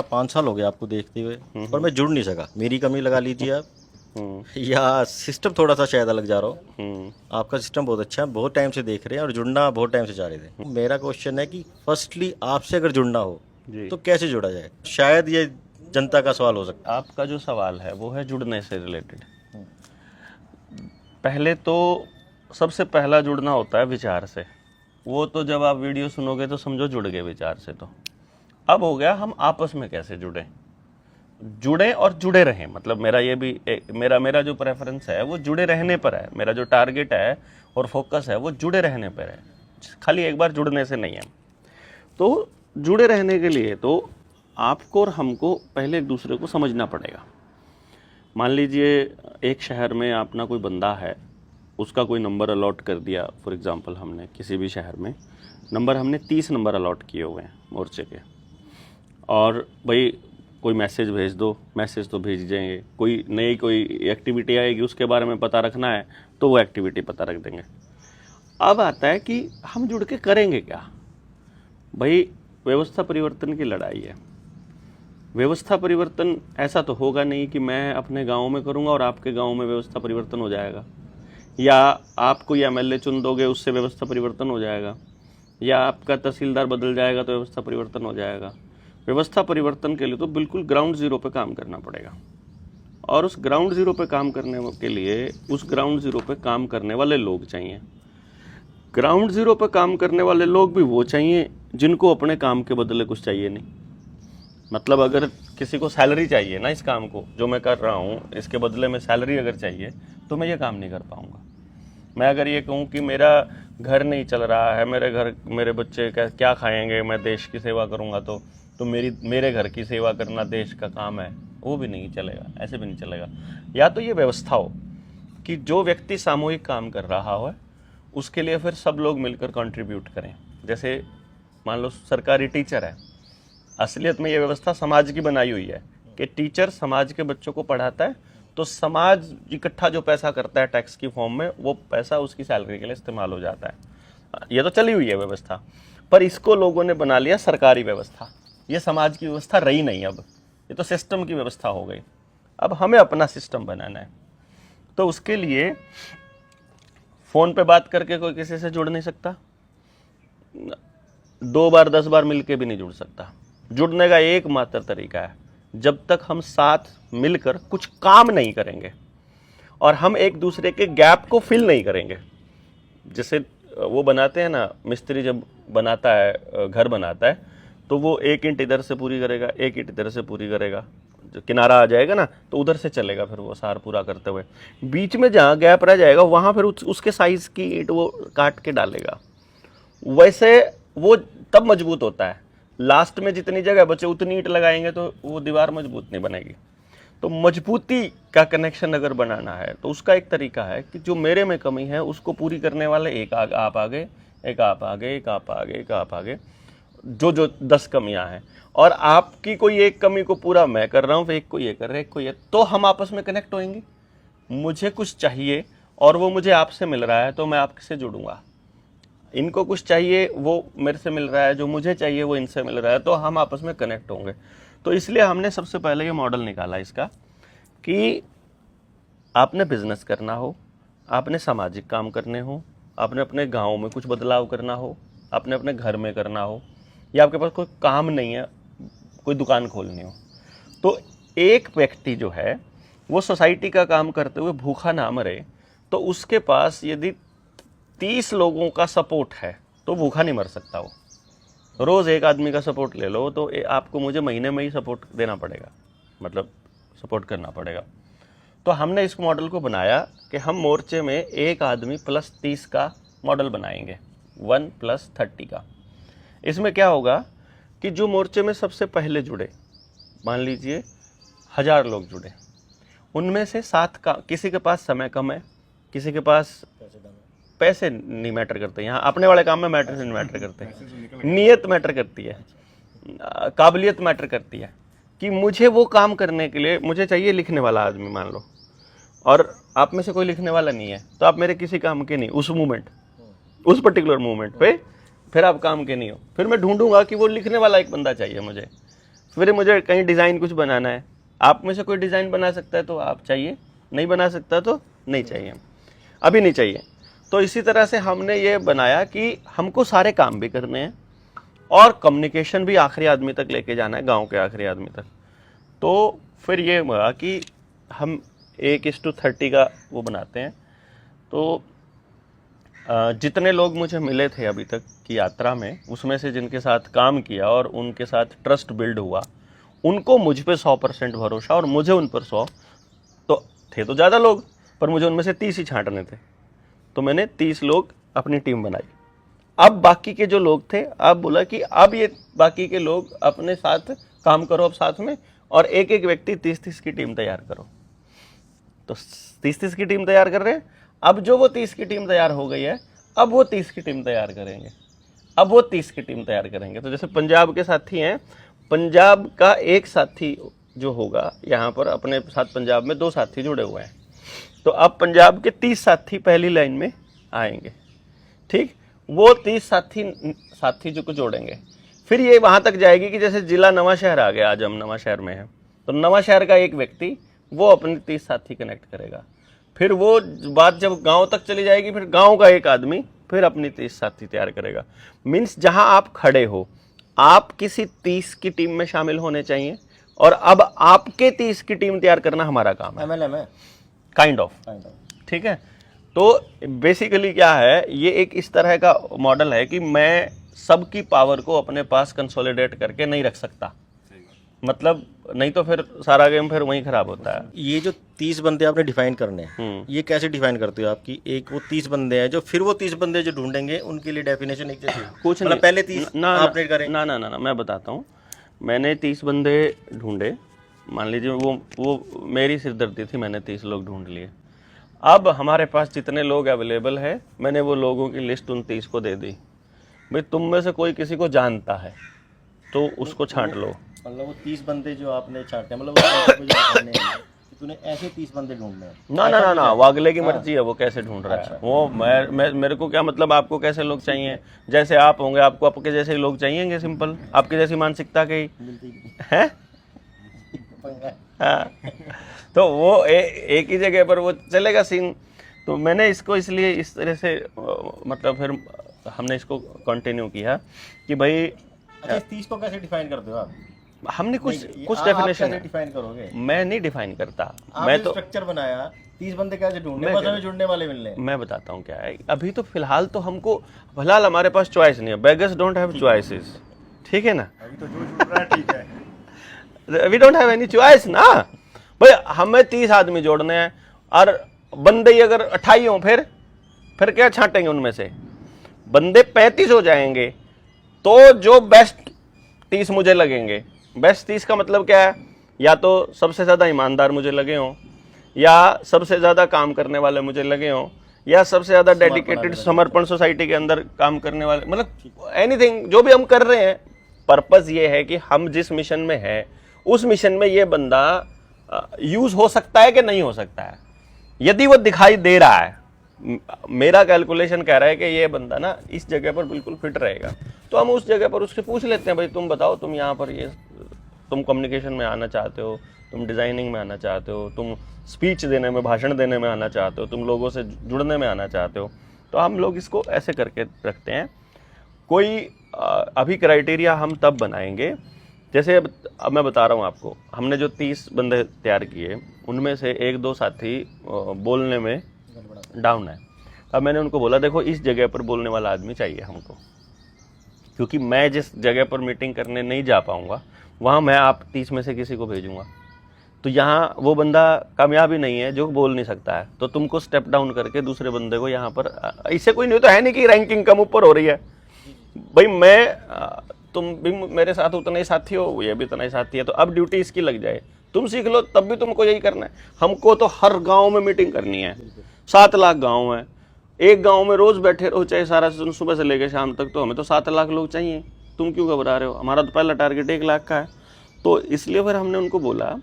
5 साल हो गए आपको देखते हुए, पर मैं जुड़ नहीं सका। मेरी कमी लगा लीजिए आप, या सिस्टम थोड़ा सा शायद अलग जा रहा हो। आपका सिस्टम बहुत अच्छा है, बहुत टाइम से देख रहे हैं और जुड़ना बहुत टाइम से चाह रहे थे। मेरा क्वेश्चन है कि फर्स्टली आपसे अगर जुड़ना हो जी। तो कैसे जुड़ा जाए? शायद ये जनता का सवाल हो सकता आपका जो सवाल है वो है जुड़ने से रिलेटेड। पहले तो सबसे पहला जुड़ना होता है विचार से। वो तो जब आप वीडियो सुनोगे तो समझो जुड़ गए विचार से। तो अब हो गया हम आपस में कैसे जुड़े और जुड़े रहें। मतलब मेरा ये भी मेरा जो प्रेफरेंस है वो जुड़े रहने पर है। मेरा जो टारगेट है और फोकस है वो जुड़े रहने पर है, खाली एक बार जुड़ने से नहीं है। तो जुड़े रहने के लिए तो आपको और हमको पहले एक दूसरे को समझना पड़ेगा। मान लीजिए एक शहर में अपना कोई बंदा है, उसका कोई नंबर अलॉट कर दिया। फॉर एग्जांपल हमने किसी भी शहर में नंबर हमने 30 नंबर अलॉट किए हुए हैं मोर्चे के, और भाई कोई मैसेज भेज दो, मैसेज तो भेज देंगे। कोई नई कोई एक्टिविटी आएगी उसके बारे में पता रखना है तो वो एक्टिविटी पता रख देंगे। अब आता है कि हम जुड़ के करेंगे क्या। भाई व्यवस्था परिवर्तन की लड़ाई है। व्यवस्था परिवर्तन ऐसा तो होगा नहीं कि मैं अपने गांव में करूंगा और आपके गांव में व्यवस्था परिवर्तन हो जाएगा, या आप कोई एमएलए चुन दोगे उससे व्यवस्था परिवर्तन हो जाएगा, या आपका तहसीलदार बदल जाएगा तो व्यवस्था परिवर्तन हो जाएगा। व्यवस्था परिवर्तन के लिए तो बिल्कुल ग्राउंड जीरो पे काम करना पड़ेगा, और उस ग्राउंड जीरो पे काम करने के लिए उस ग्राउंड जीरो पे काम करने वाले लोग चाहिए। ग्राउंड जीरो पे काम करने वाले लोग भी वो चाहिए जिनको अपने काम के बदले कुछ चाहिए नहीं। मतलब अगर किसी को सैलरी चाहिए ना, इस काम को जो मैं कर रहा हूँ इसके बदले में सैलरी अगर चाहिए तो मैं ये काम नहीं कर पाऊँगा। मैं अगर ये कहूँ कि मेरा घर नहीं चल रहा है, मेरे बच्चे क्या खाएंगे, मैं देश की सेवा करूँगा तो मेरे घर की सेवा करना देश का काम है, वो भी नहीं चलेगा, ऐसे भी नहीं चलेगा। या तो ये व्यवस्था हो कि जो व्यक्ति सामूहिक काम कर रहा हो उसके लिए फिर सब लोग मिलकर कंट्रीब्यूट करें। जैसे मान लो सरकारी टीचर है, असलियत में ये व्यवस्था समाज की बनाई हुई है कि टीचर समाज के बच्चों को पढ़ाता है, तो समाज इकट्ठा जो पैसा करता है टैक्स की फॉर्म में, वो पैसा उसकी सैलरी के लिए इस्तेमाल हो जाता है। ये तो चली हुई है व्यवस्था, पर इसको लोगों ने बना लिया सरकारी व्यवस्था। ये समाज की व्यवस्था रही नहीं, अब ये तो सिस्टम की व्यवस्था हो गई। अब हमें अपना सिस्टम बनाना है, तो उसके लिए फ़ोन पे बात करके कोई किसी से जुड़ नहीं सकता, 2 बार 10 बार मिलके भी नहीं जुड़ सकता। जुड़ने का एकमात्र तरीका है जब तक हम साथ मिलकर कुछ काम नहीं करेंगे और हम एक दूसरे के गैप को फिल नहीं करेंगे। जैसे वो बनाते हैं ना, मिस्त्री जब बनाता है, घर बनाता है, तो वो 1 ईंट इधर से पूरी करेगा, 1 ईंट इधर से पूरी करेगा, जो किनारा आ जाएगा ना तो उधर से चलेगा, फिर वो सार पूरा करते हुए बीच में जहाँ गैप रह जाएगा वहाँ फिर उसके साइज़ की ईंट वो काट के डालेगा। वैसे वो तब मजबूत होता है। लास्ट में जितनी जगह बचे उतनी ईंट लगाएंगे तो वो दीवार मजबूत नहीं बनेगी। तो मजबूती का कनेक्शन अगर बनाना है तो उसका एक तरीका है कि जो मेरे में कमी है उसको पूरी करने वाले आप आगे, एक आप आगे, एक आप आगे, एक आप आगे, जो 10 कमियां हैं, और आपकी कोई एक कमी को पूरा मैं कर रहा हूँ, फिर एक को ये कर रहे, एक को ये, तो हम आपस में कनेक्ट होंगे। मुझे कुछ चाहिए और वो मुझे आपसे मिल रहा है तो मैं आपसे जुड़ूंगा। इनको कुछ चाहिए, वो मेरे से मिल रहा है, जो मुझे चाहिए वो इनसे मिल रहा है, तो हम आपस में कनेक्ट होंगे। तो इसलिए हमने सबसे पहले ये मॉडल निकाला इसका कि आपने बिजनेस करना हो, आपने सामाजिक काम करने हो, आपने अपने गांव में कुछ बदलाव करना हो, आपने अपने घर में करना हो, या आपके पास कोई काम नहीं है, कोई दुकान खोलनी हो, तो एक व्यक्ति जो है वो सोसाइटी का काम करते हुए भूखा ना मरे, तो उसके पास यदि 30 लोगों का सपोर्ट है तो भूखा नहीं मर सकता। वो रोज़ एक आदमी का सपोर्ट ले लो तो आपको मुझे महीने में ही सपोर्ट देना पड़ेगा, मतलब सपोर्ट करना पड़ेगा। तो हमने इस मॉडल को बनाया कि हम मोर्चे में एक आदमी प्लस 30 का मॉडल बनाएंगे, 1 + 30 का। इसमें क्या होगा कि जो मोर्चे में सबसे पहले जुड़े, मान लीजिए 1000 लोग जुड़े, उनमें से 7 का, किसी के पास समय कम है, किसी के पास पैसे नहीं मैटर करते, यहाँ अपने वाले काम में मैटर नहीं मैटर करते, नीयत मैटर करती है, काबिलियत मैटर करती है कि मुझे वो काम करने के लिए मुझे चाहिए लिखने वाला आदमी, मान लो, और आप में से कोई लिखने वाला नहीं है तो आप मेरे किसी काम के नहीं, उस मोमेंट, उस पर्टिकुलर मोमेंट पे फिर आप काम के नहीं हो। फिर मैं ढूंढूंगा कि वो लिखने वाला एक बंदा चाहिए मुझे, फिर मुझे कहीं डिज़ाइन कुछ बनाना है, आप में से कोई डिज़ाइन बना सकता है तो आप चाहिए, नहीं बना सकता तो नहीं चाहिए, अभी नहीं चाहिए। तो इसी तरह से हमने ये बनाया कि हमको सारे काम भी करने हैं और कम्युनिकेशन भी आखिरी आदमी तक लेके जाना है, गांव के आखिरी आदमी तक। तो फिर ये हुआ कि हम 1:30 का वो बनाते हैं। तो जितने लोग मुझे मिले थे अभी तक की यात्रा में, उसमें से जिनके साथ काम किया और उनके साथ ट्रस्ट बिल्ड हुआ, उनको मुझ पे 100% भरोसा और मुझे उन पर 100। तो थे तो ज़्यादा लोग, पर मुझे उनमें से 30 ही छांटने थे, तो मैंने 30 लोग अपनी टीम बनाई। अब बाकी के जो लोग थे, अब बोला कि अब ये बाकी के लोग अपने साथ काम करो अब साथ में, और एक एक व्यक्ति 30-30 की टीम तैयार करो। तो 30-30 की टीम तैयार कर रहे हैं। अब जो वो 30 की टीम तैयार हो गई है, अब वो 30 की टीम तैयार करेंगे, अब वो 30 की टीम तैयार करेंगे। तो जैसे पंजाब के साथी हैं, पंजाब का एक साथी जो होगा यहाँ पर, अपने साथ पंजाब में 2 साथी जुड़े हुए हैं, तो अब पंजाब के 30 साथी पहली लाइन में आएंगे, ठीक। वो 30 साथी जो को जोड़ेंगे, फिर ये वहाँ तक जाएगी कि जैसे जिला नवा शहर आ गया, आज हम नवा शहर में हैं, तो नवा शहर का एक व्यक्ति वो अपने 30 साथी कनेक्ट करेगा। फिर वो बात जब गांव तक चली जाएगी, फिर गांव का एक आदमी फिर अपनी 30 साथी तैयार करेगा। मीन्स जहां आप खड़े हो, आप किसी 30 की टीम में शामिल होने चाहिए, और अब आपके 30 की टीम तैयार करना हमारा काम है, MLM है काइंड ऑफ, ठीक है। तो बेसिकली क्या है, ये एक इस तरह का मॉडल है कि मैं सबकी पावर को अपने पास कंसोलिडेट करके नहीं रख सकता, मतलब नहीं तो फिर सारा गेम फिर वहीं खराब होता है। ये जो 30 बंदे आपने डिफाइन करने हैं, ये कैसे डिफाइन करते हो आपकी? एक वो 30 बंदे हैं जो, फिर वो 30 बंदे जो ढूंढेंगे उनके लिए डेफिनेशन एक जैसी, कुछ मतलब पहले 30 आपने करें? ना, मैं बताता हूँ। मैंने 30 बंदे ढूंढे, मान लीजिए वो मेरी सिरदर्दी थी, मैंने 30 लोग ढूंढ लिए। अब हमारे पास जितने लोग अवेलेबल है, मैंने वो लोगों की लिस्ट उन 30 को दे दी, भाई तुम में से कोई किसी को जानता है तो उसको छांट लो। मतलब वो 30 बंदे जो आपने छांटे, मतलब कि तूने ऐसे 30 बंदे ढूंढने हैं? ना, वो अगले की मर्जी है, वो कैसे ढूंढ रहा है। वो मेरे को क्या मतलब, आपको कैसे लोग चाहिए? जैसे आप होंगे, आपको आपके जैसे लोग चाहिएंगे, सिंपल, आपकी जैसी मानसिकता के हैं। हाँ। तो वो एक ही जगह पर वो चलेगा सीन। तो मैंने इसको इसलिए इस तरह से मतलब फिर हमने इसको कंटिन्यू किया कि भाई 30 को कैसे डिफाइन करते हो आप? हमने कुछ डेफिनेशन डिफाइन करोगे? मैं नहीं डिफाइन करता, मैं तो स्ट्रक्चर बनाया, 30 बंदे कैसे ढूंढने, बस हमें जुड़ने वाले मिलने। मैं बताता हूँ क्या है। अभी तो फिलहाल तो हमको, फिलहाल हमारे पास चॉइस नहीं है, बेगर्स डोंट हैव चॉइसेस, ठीक है ना। अभी तो जो जुड़ रहा है ठीक है, we don't have any choice ना भाई। हमें 30 आदमी जोड़ने हैं, और बंदे ही अगर 28 हो, फिर क्या छांटेंगे उनमें से? बंदे 35 हो जाएंगे, तो जो बेस्ट 30 मुझे लगेंगे। बेस्ट 30 का मतलब क्या है? या तो सबसे ज़्यादा ईमानदार मुझे लगे हों, या सबसे ज़्यादा काम करने वाले मुझे लगे हों, या सबसे ज़्यादा डेडिकेटेड समर्पण सोसाइटी के अंदर काम करने वाले, मतलब एनीथिंग जो भी हम कर रहे हैं। पर्पज़ ये है कि हम जिस मिशन में है, उस मिशन में ये बंदा यूज़ हो सकता है कि नहीं हो सकता है। यदि वो दिखाई दे रहा है, मेरा कैलकुलेशन कह रहा है कि ये बंदा ना इस जगह पर बिल्कुल फिट रहेगा, तो हम उस जगह पर उससे पूछ लेते हैं, भाई तुम बताओ, तुम यहाँ पर ये तुम कम्युनिकेशन में आना चाहते हो, तुम डिज़ाइनिंग में आना चाहते हो, तुम स्पीच देने में, भाषण देने में आना चाहते हो, तुम लोगों से जुड़ने में आना चाहते हो। तो हम लोग इसको ऐसे करके रखते हैं। कोई अभी क्राइटेरिया हम तब बनाएंगे, जैसे अब मैं बता रहा हूँ आपको, हमने जो 30 बंदे तैयार किए, उनमें से 1-2 साथी बोलने में डाउन है। अब मैंने उनको बोला, देखो इस जगह पर बोलने वाला आदमी चाहिए हमको, क्योंकि मैं जिस जगह पर मीटिंग करने नहीं जा पाऊंगा, वहाँ मैं आप 30 में से किसी को भेजूंगा। तो यहाँ वो बंदा कामयाब ही नहीं है जो बोल नहीं सकता है, तो तुमको स्टेप डाउन करके दूसरे बंदे को यहाँ पर, इससे कोई नहीं तो है नहीं कि रैंकिंग कम ऊपर हो रही है भाई। तुम भी मेरे साथ उतना ही साथी हो, ये भी उतना ही साथी है, तो अब ड्यूटी इसकी लग जाए, तुम सीख लो, तब भी तुमको यही करना है। हमको तो हर गाँव में मीटिंग करनी है, 7 लाख गाँव है, एक गांव में रोज बैठे रहो, चाहे सारा सुबह से लेकर शाम तक, तो हमें तो 7 लाख लोग चाहिए। तुम क्यों घबरा रहे हो? हमारा तो पहला टारगेट 1 लाख का है। तो इसलिए फिर हमने उनको बोला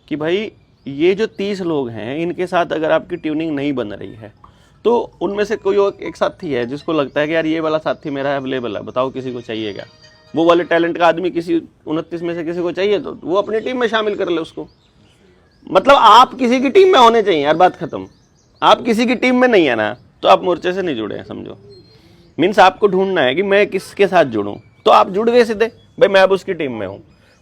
कि भाई ये जो 30 लोग हैं, इनके साथ अगर आपकी ट्यूनिंग नहीं बन रही है, तो उनमें से कोई एक साथी है जिसको लगता है कि यार ये वाला साथी मेरा अवेलेबल है, बताओ किसी को चाहिए क्या? वो वाले टैलेंट का आदमी किसी 29 में से किसी को चाहिए तो वो अपनी टीम में शामिल कर ले उसको। मतलब आप किसी की टीम में होने चाहिए यार, बात खत्म। आप किसी की टीम में नहीं है ना तो आप मोर्चे से नहीं जुड़े हैं समझो। मीन्स आपको ढूंढना है कि मैं किसके साथ जुड़ूं, तो आप जुड़ गए सीधे, भाई मैं अब उसकी टीम में हूं,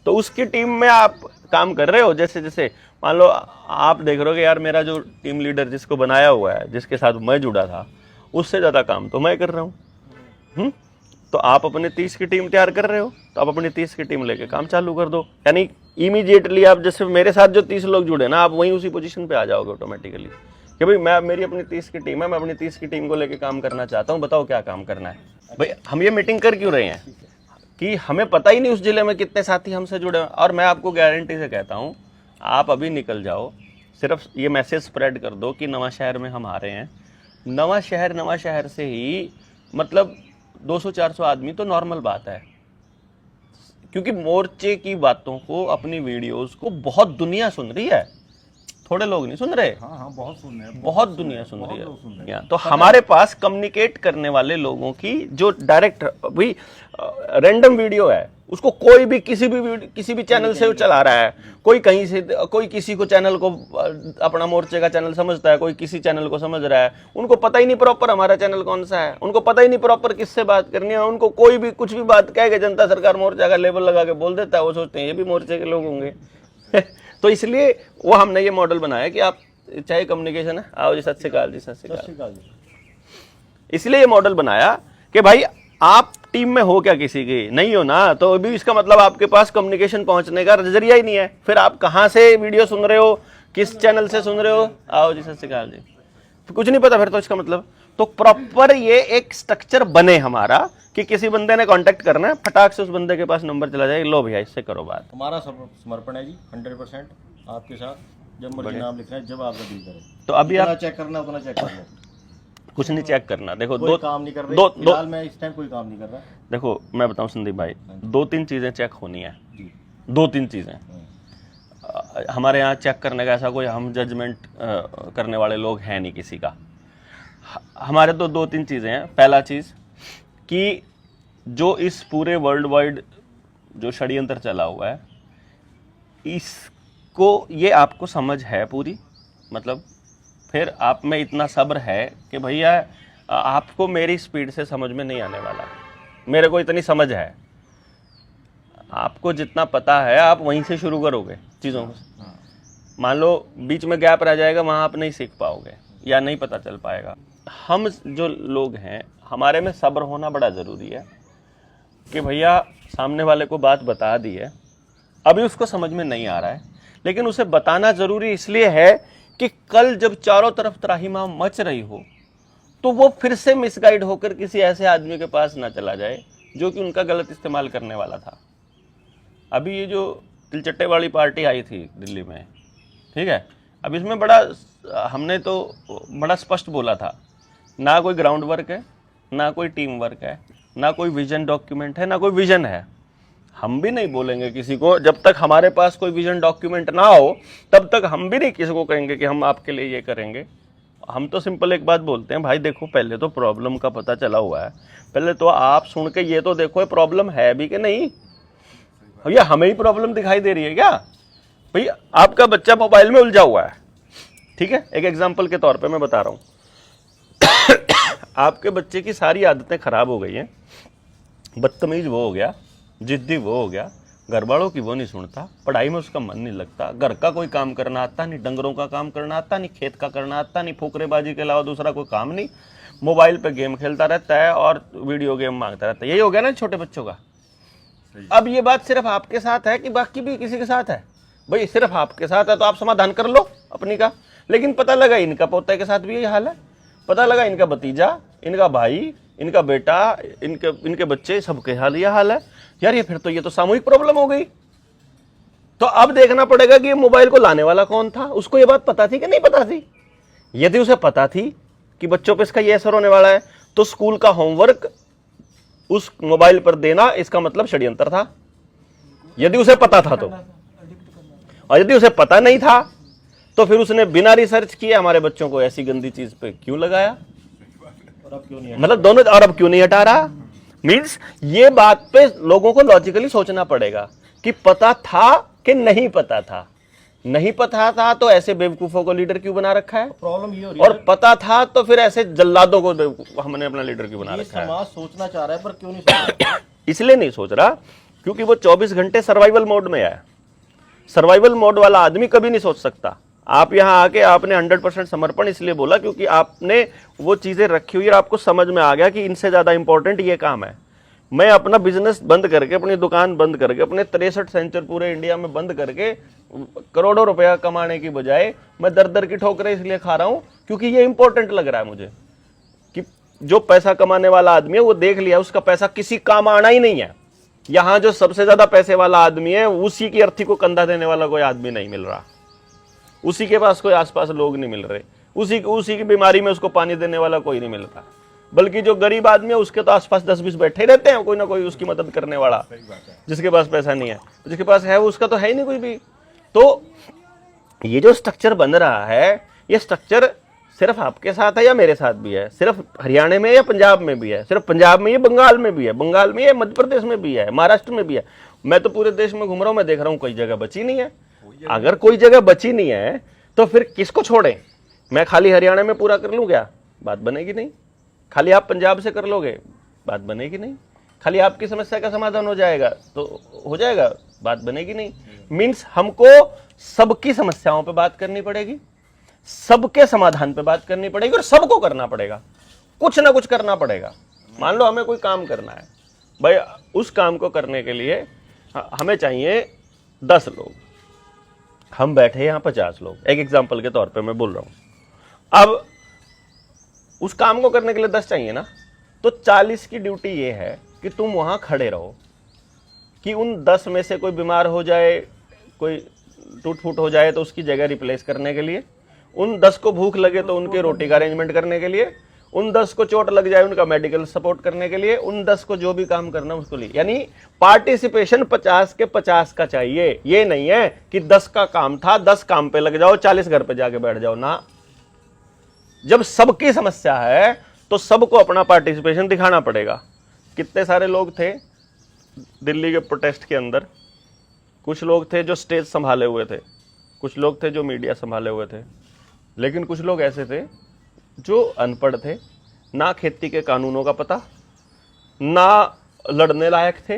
तो उसकी टीम में आप काम कर रहे हो। जैसे जैसे मान लो आप देख रहे हो कि यार मेरा जो टीम लीडर जिसको बनाया हुआ है, जिसके साथ मैं जुड़ा था, उससे ज़्यादा काम तो मैं कर रहा हूँ। तो आप अपने 30 की टीम तैयार कर रहे हो, तो आप अपनी 30 की टीम लेके काम चालू कर दो। यानी इमीडिएटली आप जैसे मेरे साथ जो 30 लोग जुड़े ना, आप वहीं उसी पोजीशन पे आ जाओगे ऑटोमेटिकली कि भाई मेरी अपनी 30 की टीम है, मैं अपनी 30 की टीम को लेके काम करना चाहता हूँ, बताओ क्या काम करना है। भाई हम ये मीटिंग कर क्यों रहे हैं कि हमें पता ही नहीं उस जिले में कितने साथी हमसे जुड़े हैं। और मैं आपको गारंटी से कहता हूँ, आप अभी निकल जाओ, सिर्फ ये मैसेज स्प्रेड कर दो कि नवांशहर में हम आ रहे हैं। नवांशहर से ही मतलब 200-400 आदमी तो नॉर्मल बात है, क्योंकि मोर्चे की बातों को, अपनी वीडियोस को बहुत दुनिया सुन रही है, थोड़े लोग नहीं सुन रहे। हाँ बहुत सुन रहे हैं, बहुत दुनिया सुन रही है। तो हमारे पास कम्युनिकेट करने वाले लोगों की जो डायरेक्ट भाई रैंडम वीडियो है, उसको कोई भी किसी भी चैनल से चला रहा है, कोई कहीं से, कोई किसी को चैनल को अपना मोर्चे का चैनल समझता है, कोई किसी चैनल को समझ रहा है। उनको पता ही नहीं प्रॉपर हमारा चैनल कौन सा है, उनको पता ही नहीं प्रॉपर किससे बात करनी है। उनको कोई भी कुछ भी बात कह के जनता सरकार मोर्चा का लेबल लगा के बोल देता है, वो सोचते हैं ये भी मोर्चे के लोग होंगे। तो इसलिए वो हमने ये मॉडल बनाया कि आप चाहे कम्युनिकेशन है, आओ जी सत श्री अकाल जी, सत श्री अकाल। इसलिए ये मॉडल बनाया कि भाई आप टीम में हो क्या किसी की, नहीं हो ना, तो अभी इसका मतलब आपके पास कम्युनिकेशन पहुंचने का जरिया ही नहीं है। फिर आप कहां से वीडियो सुन रहे हो, किस चैनल से सुन रहे हो, आओ जी सत श्री अकाल जी, तो कुछ नहीं पता फिर तो इसका मतलब। तो प्रॉपर ये एक स्ट्रक्चर बने हमारा कि किसी बंदे ने कांटेक्ट करना है, फटाक से उस बंदे के पास नंबर चला जाए, लो भैया इससे करो बात। हमारा समर्पण है जी 100% आपके साथ, जब मर्जी नाम लिखना है, जब आप दिल करें। तो अभी आप चेक करना उतना चेक कर लो, कुछ नहीं चेक करना। देखो कोई काम नहीं कर रहे, फिलहाल मैं इस टाइम कोई काम नहीं कर रहा। देखो मैं बताऊं संदीप भाई, 2-3 चीजें चेक होनी है, 2-3 चीजें। हमारे यहाँ चेक करने का ऐसा कोई हम जजमेंट करने वाले लोग हैं नहीं किसी का। हमारे तो 2-3 चीजें हैं। पहला चीज कि जो इस पूरे वर्ल्ड वाइड जो षड्यंत्र चला हुआ है, इसको ये आपको समझ है पूरी, मतलब फिर आप में इतना सब्र है कि भैया आपको मेरी स्पीड से समझ में नहीं आने वाला, मेरे को इतनी समझ है, आपको जितना पता है आप वहीं से शुरू करोगे चीज़ों को। मान लो बीच में गैप रह जाएगा, वहाँ आप नहीं सीख पाओगे या नहीं पता चल पाएगा। हम जो लोग हैं, हमारे में सब्र होना बड़ा ज़रूरी है कि भैया सामने वाले को बात बता दी है, अभी उसको समझ में नहीं आ रहा है, लेकिन उसे बताना ज़रूरी इसलिए है कि कल जब चारों तरफ त्राहिमाम मच रही हो तो वो फिर से मिसगाइड होकर किसी ऐसे आदमी के पास ना चला जाए जो कि उनका गलत इस्तेमाल करने वाला था। अभी ये जो तिलचट्टे वाली पार्टी आई थी दिल्ली में, ठीक है, अब इसमें हमने तो बड़ा स्पष्ट बोला था, ना कोई ग्राउंड वर्क है, ना कोई टीम वर्क है, ना कोई विजन डॉक्यूमेंट है, ना कोई विजन है। हम भी नहीं बोलेंगे किसी को, जब तक हमारे पास कोई विजन डॉक्यूमेंट ना हो तब तक हम भी नहीं किसी को कहेंगे कि हम आपके लिए ये करेंगे। हम तो सिंपल एक बात बोलते हैं, भाई देखो पहले तो प्रॉब्लम का पता चला हुआ है, पहले तो आप सुन के ये तो देखो ये प्रॉब्लम है भी कि नहीं। भैया हमें ही प्रॉब्लम दिखाई दे रही है क्या? भैया आपका बच्चा मोबाइल में उलझा हुआ है, ठीक है, एक एग्जाम्पल के तौर पर मैं बता रहा हूँ। आपके बच्चे की सारी आदतें खराब हो गई हैं, बदतमीज वो हो गया, जिद्दी वो हो गया, घर वालों की वो नहीं सुनता, पढ़ाई में उसका मन नहीं लगता, घर का कोई काम करना आता नहीं, डंगरों का काम करना आता नहीं, खेत का करना आता नहीं, फुकरेबाजी के अलावा दूसरा कोई काम नहीं, मोबाइल पे गेम खेलता रहता है और वीडियो गेम मांगता रहता है। यही हो गया ना छोटे बच्चों का। अब ये बात सिर्फ आपके साथ है कि बाकी भी किसी के साथ है? भाई सिर्फ आपके साथ है तो आप समाधान कर लो अपनी का। लेकिन पता लगा इनका पोता के साथ भी यही हाल है, पता लगा इनका भतीजा, इनका भाई, इनका बेटा, इनके बच्चे, सबके हाल यह हाल है यार। ये फिर तो ये तो सामूहिक प्रॉब्लम हो गई। तो अब देखना पड़ेगा कि ये मोबाइल को लाने वाला कौन था, उसको ये बात पता थी कि नहीं पता थी। यदि उसे पता थी कि बच्चों पे इसका ये असर होने वाला है तो स्कूल का होमवर्क उस मोबाइल पर देना इसका मतलब षड्यंत्र था, यदि उसे पता था तो। और यदि उसे पता नहीं था तो फिर उसने बिना रिसर्च किए हमारे बच्चों को ऐसी गंदी चीज पे क्यों लगाया? मतलब दोनों, और अब क्यों नहीं हटा रहा? मीन्स ये बात पे लोगों को लॉजिकली सोचना पड़ेगा कि पता था कि नहीं पता था। नहीं पता था तो ऐसे बेवकूफों को लीडर क्यों बना रखा है? प्रॉब्लम ये हो रही है, और पता था तो फिर ऐसे जल्लादों को हमने अपना लीडर क्यों बना ये रखा है? समाज सोचना चाह रहा है पर क्यों नहीं सोच रहा? इसलिए नहीं सोच रहा क्योंकि वो 24 घंटे सर्वाइवल मोड में है। सर्वाइवल मोड वाला आदमी कभी नहीं सोच सकता। आप यहां आके आपने 100% समर्पण इसलिए बोला क्योंकि आपने वो चीजें रखी हुई और आपको समझ में आ गया कि इनसे ज्यादा इंपॉर्टेंट ये काम है। मैं अपना बिजनेस बंद करके, अपनी दुकान बंद करके, अपने 63 सेंचर पूरे इंडिया में बंद करके करोड़ों रुपया कमाने की बजाय मैं दर दर की ठोकरें इसलिए खा रहा हूं क्योंकि ये इंपॉर्टेंट लग रहा है मुझे कि जो पैसा कमाने वाला आदमी है वो देख लिया उसका पैसा किसी काम आना ही नहीं है। यहां जो सबसे ज्यादा पैसे वाला आदमी है उसी की अर्थी को कंधा देने वाला कोई आदमी नहीं मिल रहा, उसी के पास कोई आसपास लोग नहीं मिल रहे, उसी की बीमारी में उसको पानी देने वाला कोई नहीं मिल रहा। बल्कि जो गरीब आदमी है उसके तो आसपास 10-20 बैठे रहते हैं, कोई ना कोई उसकी मदद करने वाला। जिसके पास पैसा नहीं है, जिसके पास है उसका तो है ही नहीं कोई भी। तो ये जो स्ट्रक्चर बन रहा है, ये स्ट्रक्चर सिर्फ आपके साथ है या मेरे साथ भी है? सिर्फ हरियाणा में या पंजाब में भी है? सिर्फ पंजाब में, ये बंगाल में भी है, बंगाल में, ये मध्य प्रदेश में भी है, महाराष्ट्र में भी है। मैं तो पूरे देश में घूम रहा हूं, मैं देख रहा हूं कोई जगह बची नहीं है। अगर कोई जगह बची नहीं है तो फिर किसको छोड़ें? मैं खाली हरियाणा में पूरा कर लूं क्या? बात बनेगी नहीं। खाली आप पंजाब से कर लोगे, बात बनेगी नहीं। खाली आपकी समस्या का समाधान हो जाएगा तो हो जाएगा, बात बनेगी नहीं। मीन्स हमको सबकी समस्याओं पे बात करनी पड़ेगी, सबके समाधान पे बात करनी पड़ेगी और सबको करना पड़ेगा, कुछ ना कुछ करना पड़ेगा। मान लो हमें कोई काम करना है भाई, उस काम को करने के लिए हमें चाहिए 10 लोग, हम बैठे यहाँ 50 लोग, एक एग्जाम्पल के तौर पे मैं बोल रहा हूं। अब उस काम को करने के लिए 10 चाहिए ना, तो 40 की ड्यूटी ये है कि तुम वहां खड़े रहो कि उन 10 में से कोई बीमार हो जाए, कोई टूट फूट हो जाए तो उसकी जगह रिप्लेस करने के लिए, उन 10 को भूख लगे तो उनके रोटी का अरेंजमेंट करने के लिए, उन 10 को चोट लग जाए उनका मेडिकल सपोर्ट करने के लिए, उन 10 को जो भी काम करना उसको लिए। यानी पार्टिसिपेशन 50 के 50 का चाहिए। ये नहीं है कि 10 का काम था 10 काम पे लग जाओ, 40 घर पे जाके बैठ जाओ ना। जब सबकी समस्या है तो सबको अपना पार्टिसिपेशन दिखाना पड़ेगा। कितने सारे लोग थे दिल्ली के प्रोटेस्ट के अंदर? कुछ लोग थे जो स्टेज संभाले हुए थे, कुछ लोग थे जो मीडिया संभाले हुए थे, लेकिन कुछ लोग ऐसे थे जो अनपढ़ थे, ना खेती के कानूनों का पता, ना लड़ने लायक थे,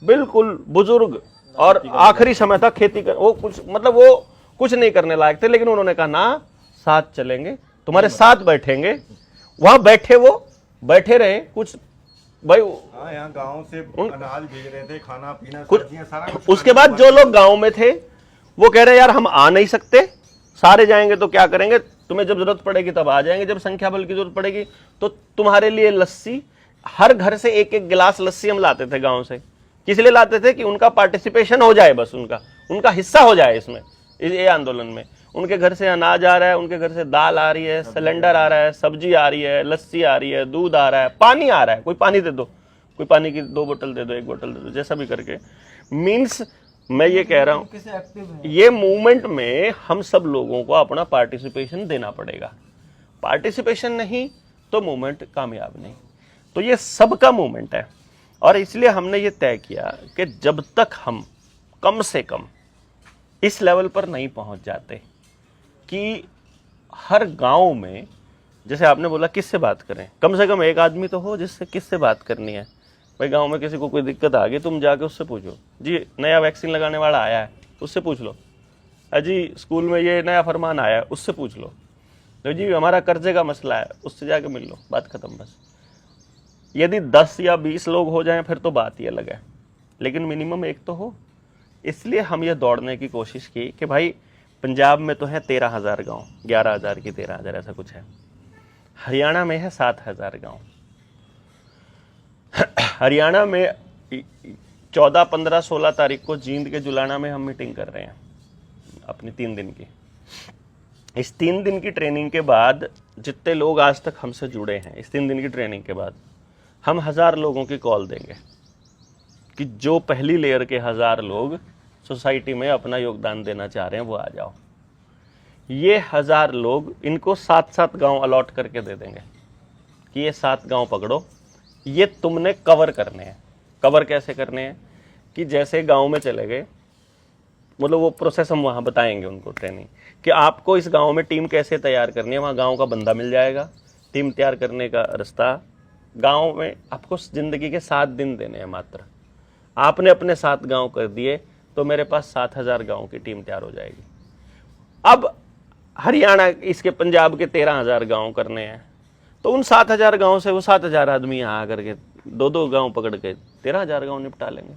बिल्कुल बुजुर्ग, और आखिरी समय तक खेती कर वो कुछ मतलब वो कुछ नहीं करने लायक थे। लेकिन उन्होंने कहा ना, साथ चलेंगे, तुम्हारे साथ बैठेंगे। वहां बैठे, वो बैठे रहे कुछ भाई, यहाँ गांव से अनाज भेज रहे थे, खाना पीना कुछ सब्जियां सारा कुछ। उसके बाद जो लोग गांव में थे वो कह रहे यार हम आ नहीं सकते, सारे जाएंगे तो क्या करेंगे, तुम्हें जब जरूरत पड़ेगी तब आ जाएंगे, जब संख्या बल की जरूरत पड़ेगी तो तुम्हारे लिए लस्सी, हर घर से एक एक गिलास लस्सी हम लाते थे गांव से। किस लिए लाते थे? कि उनका पार्टिसिपेशन हो जाए, बस उनका हिस्सा हो जाए इसमें, ये आंदोलन में। उनके घर से अनाज आ रहा है, उनके घर से दाल आ रही है, सिलेंडर आ रहा है, सब्जी आ रही है, लस्सी आ रही है, दूध आ रहा है, पानी आ रहा है, कोई पानी दे दो, कोई पानी की 2 बोतल दे दो, 1 बोतल दे दो, जैसा भी करके। मीन्स मैं ये कह रहा हूं, ये मूवमेंट में हम सब लोगों को अपना पार्टिसिपेशन देना पड़ेगा। पार्टिसिपेशन नहीं तो मूवमेंट कामयाब नहीं। तो ये सबका मूवमेंट है और इसलिए हमने ये तय किया कि जब तक हम कम से कम इस लेवल पर नहीं पहुंच जाते कि हर गांव में, जैसे आपने बोला किससे बात करें, कम से कम एक आदमी तो हो जिससे किससे बात करनी है। भाई गांव में किसी को कोई दिक्कत आ गई, तुम जाके उससे पूछो, जी नया वैक्सीन लगाने वाला आया है, उससे पूछ लो। अजी स्कूल में ये नया फरमान आया है, उससे पूछ लो। तो जी हमारा कर्जे का मसला है, उससे जाके मिल लो, बात खत्म बस। यदि 10 या 20 लोग हो जाएं फिर तो बात ही अलग है, लेकिन मिनिमम एक तो हो। इसलिए हम ये दौड़ने की कोशिश की कि भाई पंजाब में तो है 13,000 गाँव, 11,000 की 13,000 ऐसा कुछ है। हरियाणा में है 7,000 गाँव। हरियाणा में 14, 15, 16 तारीख को जींद के जुलाना में हम मीटिंग कर रहे हैं अपनी 3 दिन की। इस 3 दिन की ट्रेनिंग के बाद जितने लोग आज तक हमसे जुड़े हैं, इस 3 दिन की ट्रेनिंग के बाद हम 1000 लोगों की कॉल देंगे कि जो पहली लेयर के 1000 लोग सोसाइटी में अपना योगदान देना चाह रहे हैं वो आ जाओ। ये 1000 लोग, इनको 7-7 गांव अलॉट करके दे देंगे कि ये 7 गांव पकड़ो, ये तुमने कवर करने हैं। कवर कैसे करने हैं कि जैसे गांव में चले गए, मतलब वो प्रोसेस हम वहाँ बताएंगे उनको ट्रेनिंग, कि आपको इस गांव में टीम कैसे तैयार करनी है। वहाँ गांव का बंदा मिल जाएगा, टीम तैयार करने का रास्ता। गांव में आपको ज़िंदगी के 7 दिन देने हैं मात्र। आपने अपने 7 गांव कर दिए तो मेरे पास 7,000 गाँव की टीम तैयार हो जाएगी। अब हरियाणा, इसके पंजाब के 13,000 गाँव करने हैं, तो उन 7,000 गाँव से वो 7,000 आदमी यहाँ आकर के 2-2 गाँव पकड़ के 13,000 गाँव निपटा लेंगे।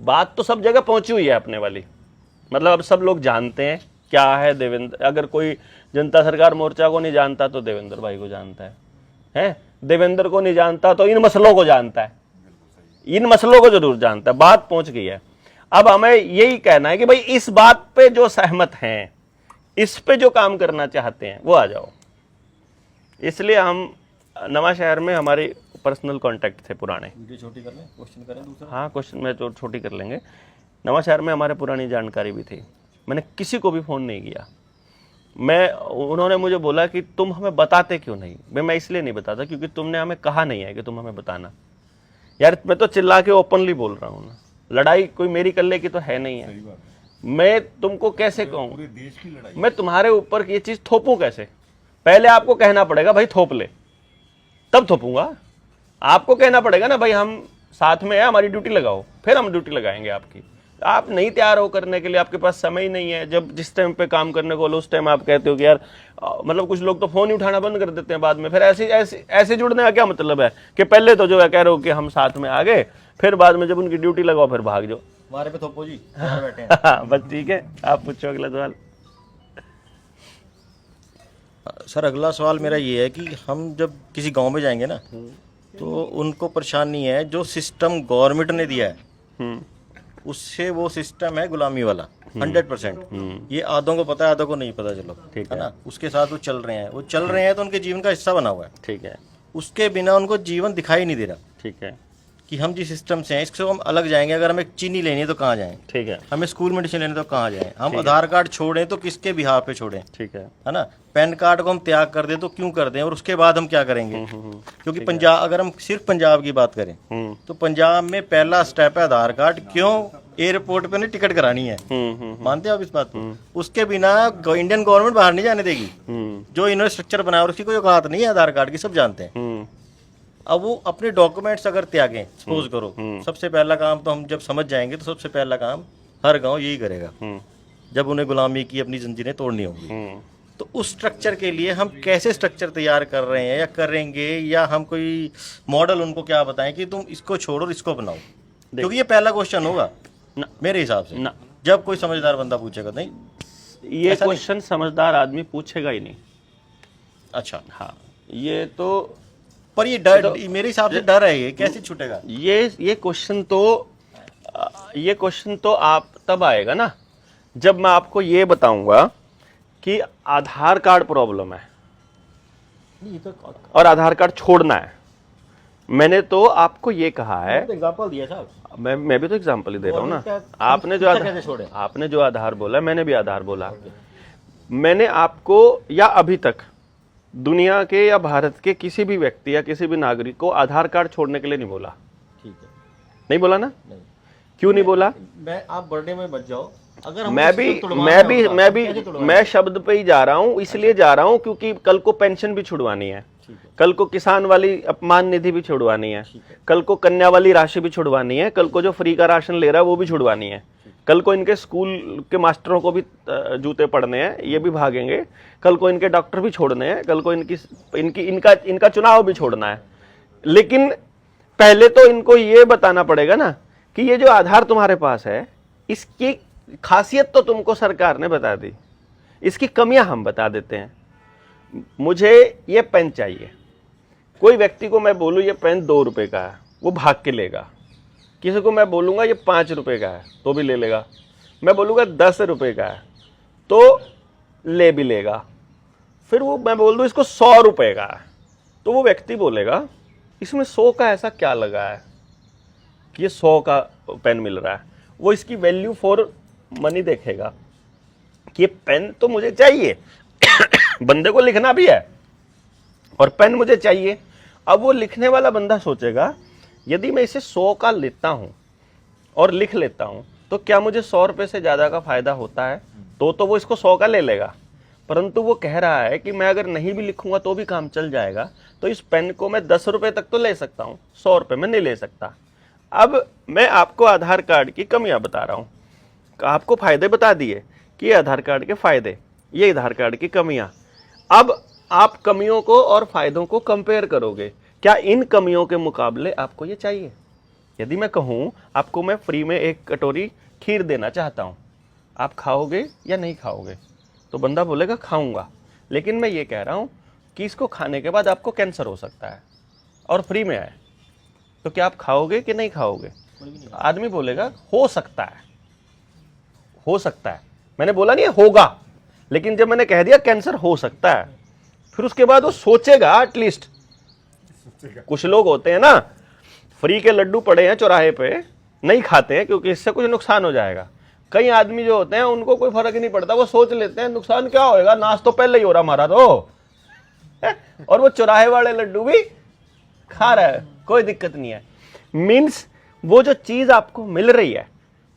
बात तो सब जगह पहुंची हुई है अपने वाली, मतलब अब सब लोग जानते हैं क्या है देवेंद्र। अगर कोई जनता सरकार मोर्चा को नहीं जानता तो देवेंद्र भाई को जानता है? देवेंद्र को नहीं जानता तो इन मसलों को जानता है, इन मसलों को जरूर जानता है। बात पहुंच गई है। अब हमें यही कहना है कि भाई इस बात पे जो सहमत हैं, इस पे जो काम करना चाहते हैं वो आ जाओ। इसलिए हम नवा शहर में हमारे पर्सनल कांटेक्ट थे पुराने। वीडियो छोटी कर लें, क्वेश्चन करें दूसरा। हाँ, क्वेश्चन में तो छोटी कर लेंगे। नवा शहर में हमारे पुरानी जानकारी भी थी। मैंने किसी को भी फ़ोन नहीं किया। उन्होंने मुझे बोला कि तुम हमें बताते क्यों नहीं। मैं इसलिए नहीं बताता क्योंकि तुमने हमें कहा नहीं है कि तुम हमें बताना। यार मैं तो चिल्ला के ओपनली बोल रहा हूँ ना, लड़ाई कोई मेरी कल्ले की तो है नहीं है। मैं तुमको कैसे कहूँ, पूरे देश की लड़ाई। मैं तुम्हारे ऊपर ये चीज़ थोपूं कैसे? पहले आपको कहना पड़ेगा भाई थोप ले, तब थोपूंगा। आपको कहना पड़ेगा ना भाई हम साथ में है, हमारी ड्यूटी लगाओ, फिर हम ड्यूटी लगाएंगे आपकी। आप नहीं तैयार हो करने के लिए, आपके पास समय ही नहीं है। जब जिस टाइम पे काम करने को बोलो उस टाइम आप कहते हो कि यार मतलब कुछ लोग तो फोन ही उठाना बंद कर देते हैं बाद में। फिर ऐसे जुड़ने का क्या मतलब है कि पहले तो जो है कह रहे हो कि हम साथ में आ गए, फिर बाद में जब उनकी ड्यूटी लगाओ फिर भाग जाओ। हमारे पे थोपो जी, बैठे हैं। बस ठीक है, आप पूछो अगला सवाल। सर अगला सवाल मेरा ये है कि हम जब किसी गांव में जाएंगे ना तो उनको परेशानी है जो सिस्टम गवर्नमेंट ने दिया है उससे, वो सिस्टम है गुलामी वाला 100%। ये आधों को पता है, आधों को नहीं पता। चलो ठीक है ना, उसके साथ वो चल रहे हैं, वो चल रहे हैं तो उनके जीवन का हिस्सा बना हुआ है। ठीक है, उसके बिना उनको जीवन दिखाई नहीं दे रहा। ठीक है, कि हम जिस सिस्टम से हैं इससे हम अलग जाएंगे। अगर हमें चीनी लेनी है तो कहाँ जाएं, ठीक है, हमें स्कूल मेडिसिन लेनी तो कहाँ जाएं, हम आधार कार्ड छोड़ें तो किसके बिहार पे छोड़ें, ठीक है है ना, पैन कार्ड को हम त्याग कर दें तो क्यों कर दें, और उसके बाद हम क्या करेंगे। क्योंकि पंजाब, अगर हम सिर्फ पंजाब की बात करें तो पंजाब में पहला स्टेप है आधार कार्ड। क्यों? एयरपोर्ट पे नहीं टिकट करानी है। मानते हो आप इस बात को? उसके बिना इंडियन गवर्नमेंट बाहर नहीं जाने देगी। जो इन्होंने स्ट्रक्चर बनाया और उसकी कोई औकात नहीं है आधार कार्ड की, सब जानते हैं। अब वो अपने डॉक्यूमेंट्स अगर त्यागें, सपोज करो, सबसे पहला काम तो हम जब समझ जाएंगे तो सबसे पहला काम हर गांव यही करेगा जब उन्हें गुलामी की अपनी जंजीरें तोड़नी होंगी। तो उस स्ट्रक्चर के लिए हम कैसे स्ट्रक्चर तैयार कर रहे हैं या करेंगे, या हम कोई मॉडल उनको क्या बताएं कि तुम इसको छोड़ो और इसको बनाओ? क्योंकि ये पहला क्वेश्चन होगा मेरे हिसाब से ना, जब कोई समझदार बंदा पूछेगा। नहीं, ये क्वेश्चन समझदार आदमी पूछेगा ही नहीं। अच्छा, हाँ, ये तो, पर ये डर तो, मेरे हिसाब से डर है, ये कैसे छूटेगा? ये क्वेश्चन तो आप तब आएगा ना जब मैं आपको ये बताऊंगा कि आधार कार्ड प्रॉब्लम है और आधार कार्ड छोड़ना है। मैंने तो आपको ये कहा है, एग्जांपल दिया साहब। मैं भी तो एग्जांपल ही दे रहा हूँ ना। आपने जो आधार बोला, मैंने भी आधार बोला। मैंने आपको या अभी तक दुनिया के या भारत के किसी भी व्यक्ति या किसी भी नागरिक को आधार कार्ड छोड़ने के लिए नहीं बोला। ठीक है, नहीं बोला ना? नहीं। क्यों नहीं बोला? आप बर्थडे में मत जाओ। अगर मैं शब्द पे ही जा रहा हूँ, इसलिए जा रहा हूँ क्योंकि कल को पेंशन भी छुड़वानी है, कल को किसान वाली अपमान निधि भी छुड़वानी है, कल को कन्या वाली राशि भी छुड़वानी है, कल को जो फ्री का राशन ले रहा है वो भी छुड़वानी है, कल को इनके स्कूल के मास्टरों को भी जूते पड़ने हैं, ये भी भागेंगे, कल को इनके डॉक्टर भी छोड़ने हैं, कल को इनका चुनाव भी छोड़ना है। लेकिन पहले तो इनको ये बताना पड़ेगा ना कि ये जो आधार तुम्हारे पास है इसकी खासियत तो तुमको सरकार ने बता दी, इसकी कमियां हम बता देते हैं। मुझे ये पेन चाहिए, कोई व्यक्ति को मैं बोलूँ ये पेन 2 रुपए का है, वो भाग के लेगा। किसी को मैं बोलूँगा ये 5 रुपए का है तो भी ले लेगा। मैं बोलूँगा 10 रुपए का है तो ले भी लेगा। फिर वो मैं बोल दूँ इसको 100 रुपए का है तो वो व्यक्ति बोलेगा इसमें 100 का ऐसा क्या लगा है कि ये 100 का पेन मिल रहा है। वो इसकी वैल्यू फॉर मनी देखेगा कि ये पेन तो मुझे चाहिए बंदे को लिखना भी है और पेन मुझे चाहिए, अब वो लिखने वाला बंदा सोचेगा यदि मैं इसे 100 का लेता हूं और लिख लेता हूं तो क्या मुझे 100 रुपए से ज्यादा का फायदा होता है? तो वो इसको 100 का ले लेगा। परंतु वो कह रहा है कि मैं अगर नहीं भी लिखूंगा तो भी काम चल जाएगा, तो इस पेन को मैं 10 रुपए तक तो ले सकता हूं, 100 रुपए में नहीं ले सकता। अब मैं आपको आधार कार्ड की कमियां बता रहा हूं, आपको फायदे बता दिए कि ये आधार कार्ड के फायदे, ये आधार कार्ड की कमियां। अब आप कमियों को और फायदों को कंपेयर करोगे, क्या इन कमियों के मुकाबले आपको ये चाहिए? यदि मैं कहूं आपको मैं फ्री में एक कटोरी खीर देना चाहता हूं, आप खाओगे या नहीं खाओगे? तो बंदा बोलेगा खाऊंगा। लेकिन मैं ये कह रहा हूं कि इसको खाने के बाद आपको कैंसर हो सकता है और फ्री में है, तो क्या आप खाओगे कि नहीं खाओगे? आदमी बोलेगा हो सकता है, हो सकता है। मैंने बोला नहीं होगा, लेकिन जब मैंने कह दिया कैंसर हो सकता है, फिर उसके बाद वो सोचेगा एटलीस्ट। कुछ लोग होते हैं ना, फ्री के लड्डू पड़े हैं चौराहे पे, नहीं खाते हैं क्योंकि इससे कुछ नुकसान हो जाएगा। कई आदमी जो होते हैं उनको कोई फर्क ही नहीं पड़ता, वो सोच लेते हैं नुकसान क्या होएगा, नाश तो पहले ही हो रहा हमारा तो और वो चौराहे वाले लड्डू भी खा रहा है, कोई दिक्कत नहीं है। मीन्स वो जो चीज आपको मिल रही है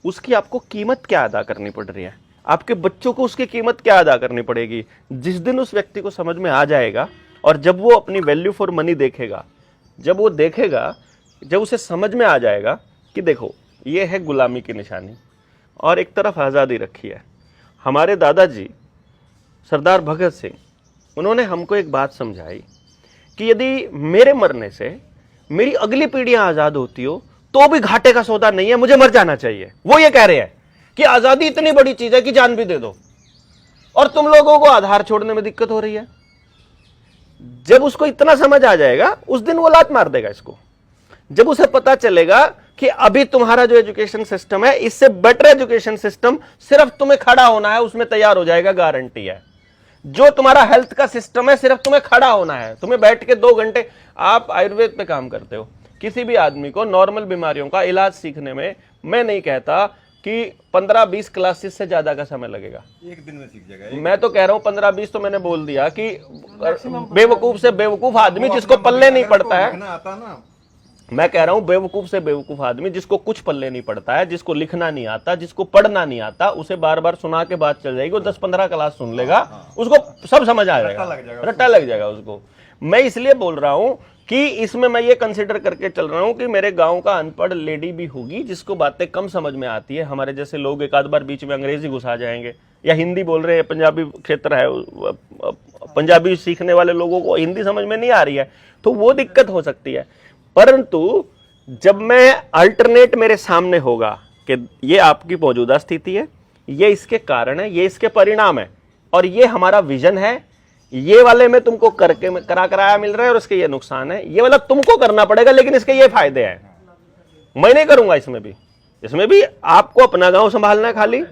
उसकी आपको कीमत क्या अदा करनी पड़ रही है, आपके बच्चों को उसकी कीमत क्या अदा करनी पड़ेगी। जिस दिन उस व्यक्ति को समझ में आ जाएगा और जब वो अपनी वैल्यू फॉर मनी देखेगा, जब वो देखेगा, जब उसे समझ में आ जाएगा कि देखो ये है गुलामी की निशानी और एक तरफ आज़ादी रखी है। हमारे दादाजी सरदार भगत सिंह, उन्होंने हमको एक बात समझाई कि यदि मेरे मरने से मेरी अगली पीढ़ियां आज़ाद होती हो तो भी घाटे का सौदा नहीं है, मुझे मर जाना चाहिए। वो ये कह रहे हैं कि आज़ादी इतनी बड़ी चीज है कि जान भी दे दो, और तुम लोगों को आधार छोड़ने में दिक्कत हो रही है। जब उसको इतना समझ आ जाएगा उस दिन वो लात मार देगा इसको। जब उसे पता चलेगा कि अभी तुम्हारा जो एजुकेशन सिस्टम है इससे बेटर एजुकेशन सिस्टम सिर्फ तुम्हें खड़ा होना है, उसमें तैयार हो जाएगा, गारंटी है। जो तुम्हारा हेल्थ का सिस्टम है सिर्फ तुम्हें खड़ा होना है, तुम्हें बैठ के 2 घंटे, आप आयुर्वेद पे काम करते हो, किसी भी आदमी को नॉर्मल बीमारियों का इलाज सीखने में मैं नहीं कहता कि 15-20 क्लासेस से ज्यादा का समय लगेगा, एक दिन में सीख जाएगा। मैं तो कह रहा हूं 15-20 तो मैंने बोल दिया कि बेवकूफ से बेवकूफ आदमी जिसको पल्ले नहीं पड़ता है, आता ना, मैं कह रहा हूं बेवकूफ से बेवकूफ आदमी जिसको कुछ पल्ले नहीं पड़ता है, जिसको लिखना नहीं आता, जिसको पढ़ना नहीं आता, उसे बार बार सुना के बात चल जाएगी, वो 10-15 क्लास सुन लेगा, उसको सब समझ आ जाएगा, रट्टा लग जाएगा उसको। मैं इसलिए बोल रहा हूं कि इसमें मैं ये कंसिडर करके चल रहा हूं कि मेरे गांव का अनपढ़ लेडी भी होगी जिसको बातें कम समझ में आती है। हमारे जैसे लोग एक आध बार बीच में अंग्रेजी घुसा जाएंगे या हिंदी बोल रहे हैं, पंजाबी क्षेत्र है, पंजाबी सीखने वाले लोगों को हिंदी समझ में नहीं आ रही है, तो वो दिक्कत हो सकती है। परंतु जब मैं अल्टरनेट मेरे सामने होगा कि ये आपकी मौजूदा स्थिति है, ये इसके कारण है, ये इसके परिणाम है और ये हमारा विजन है, ये वाले में तुमको करके कराया मिल रहा है और इसके ये नुकसान है, ये वाला तुमको करना पड़ेगा लेकिन इसके ये फायदे हैं, मैं नहीं करूंगा। इसमें भी आपको अपना गांव संभालना है खाली,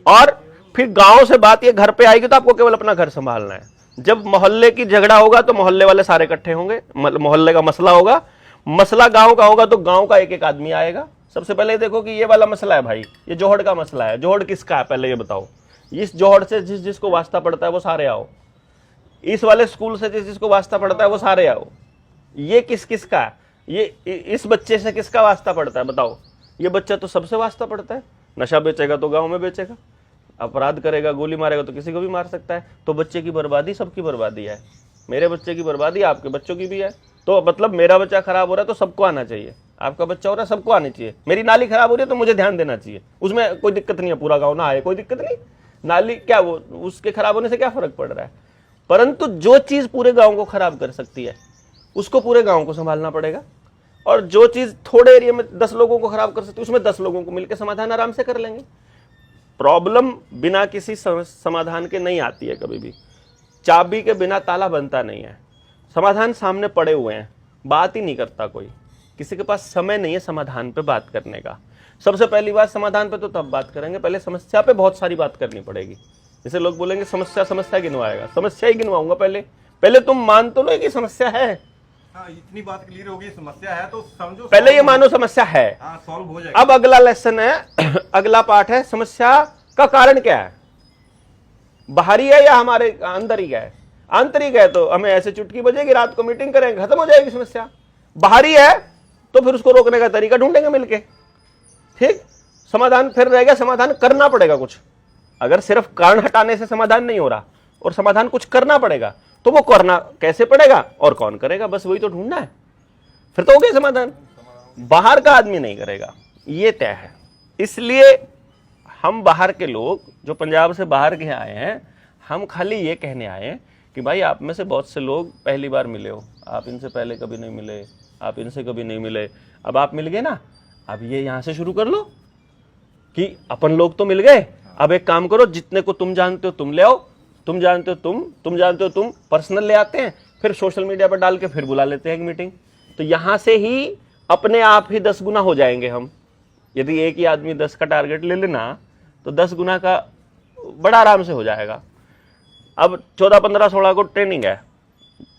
और फिर गांव से बात ये घर पे आएगी तो आपको केवल अपना घर संभालना है। जब मोहल्ले की झगड़ा होगा तो मोहल्ले वाले सारे इकट्ठे होंगे, मोहल्ले का मसला होगा, मसला गांव का होगा तो गांव का एक एक आदमी आएगा। सबसे पहले देखो कि ये वाला मसला है भाई, ये जोहड़ का मसला है, जोहड़ किसका है पहले ये बताओ। इस जोहड़ से जिस जिसको वास्ता पड़ता है वो सारे आओ, इस वाले स्कूल से जिस जिसको वास्ता पड़ता है वो सारे आओ। ये किस किस का है, ये इस बच्चे से किसका वास्ता पड़ता है बताओ। ये बच्चा तो सबसे वास्ता पड़ता है, नशा बेचेगा तो गांव में बेचेगा, अपराध करेगा गोली मारेगा तो किसी को भी मार सकता है। तो बच्चे की बर्बादी सबकी बर्बादी है, मेरे बच्चे की बर्बादी आपके बच्चों की भी है। तो मतलब मेरा बच्चा खराब हो रहा है तो सबको आना चाहिए, आपका बच्चा हो रहा है सबको आनी चाहिए। मेरी नाली खराब हो रही है तो मुझे ध्यान देना चाहिए, उसमें कोई दिक्कत नहीं है, पूरा गाँव ना आए कोई दिक्कत नहीं, नाली क्या वो उसके खराब होने से क्या फर्क पड़ रहा है। परंतु जो चीज पूरे गांव को खराब कर सकती है उसको पूरे गांव को संभालना पड़ेगा, और जो चीज थोड़े एरिया में 10 लोगों को खराब कर सकती है उसमें 10 लोगों को मिलकर समाधान आराम से कर लेंगे। प्रॉब्लम बिना किसी समाधान के नहीं आती है कभी भी, चाबी के बिना ताला बनता नहीं है। समाधान सामने पड़े हुए हैं, बात ही नहीं करता कोई, किसी के पास समय नहीं है समाधान पे बात करने का। सबसे पहली बात, समाधान पे तो तब बात करेंगे, पहले समस्या पे बहुत सारी बात करनी पड़ेगी। जैसे लोग बोलेंगे समस्या गिनवाएगा, समस्या ही गिनवाऊंगा। पहले तुम मान तो लो कि समस्या है। हाँ, इतनी बात क्लियर होगी, समस्या है तो समझो, पहले ये मानो समस्या है, हाँ, सॉल्व हो जाएगा। अब अगला लेसन है अगला पार्ट है समस्या का कारण क्या है, बाहरी है या हमारे अंदर ही है। आंतरिक है तो हमें ऐसे चुटकी बजेगी, रात को मीटिंग करेंगे, खत्म हो जाएगी समस्या। बाहरी है तो फिर उसको रोकने का तरीका ढूंढेंगे मिलके, ठीक। समाधान फिर रहेगा, समाधान करना पड़ेगा कुछ। अगर सिर्फ कारण हटाने से समाधान नहीं हो रहा और समाधान कुछ करना पड़ेगा, तो वो करना कैसे पड़ेगा और कौन करेगा, बस वही तो ढूंढना है, फिर तो हो गया समाधान। बाहर का आदमी नहीं करेगा, ये तय है। इसलिए हम बाहर के लोग जो पंजाब से बाहर के आए हैं, हम खाली ये कहने आए हैं कि भाई आप में से बहुत से लोग पहली बार मिले हो, आप इनसे पहले कभी नहीं मिले, आप इनसे कभी नहीं मिले, अब आप मिल गए ना, अब ये यहाँ से शुरू कर लो कि अपन लोग तो मिल गए, अब एक काम करो, जितने को तुम जानते हो तुम ले आओ, तुम जानते हो तुम जानते हो तुम, पर्सनल ले आते हैं, फिर सोशल मीडिया पर डाल के फिर बुला लेते हैं एक मीटिंग। तो यहाँ से ही अपने आप ही 10 गुना हो जाएंगे हम। यदि एक ही आदमी 10 का टारगेट ले लेना तो 10 गुना का बड़ा आराम से हो जाएगा। अब 14, 15, 16 को ट्रेनिंग है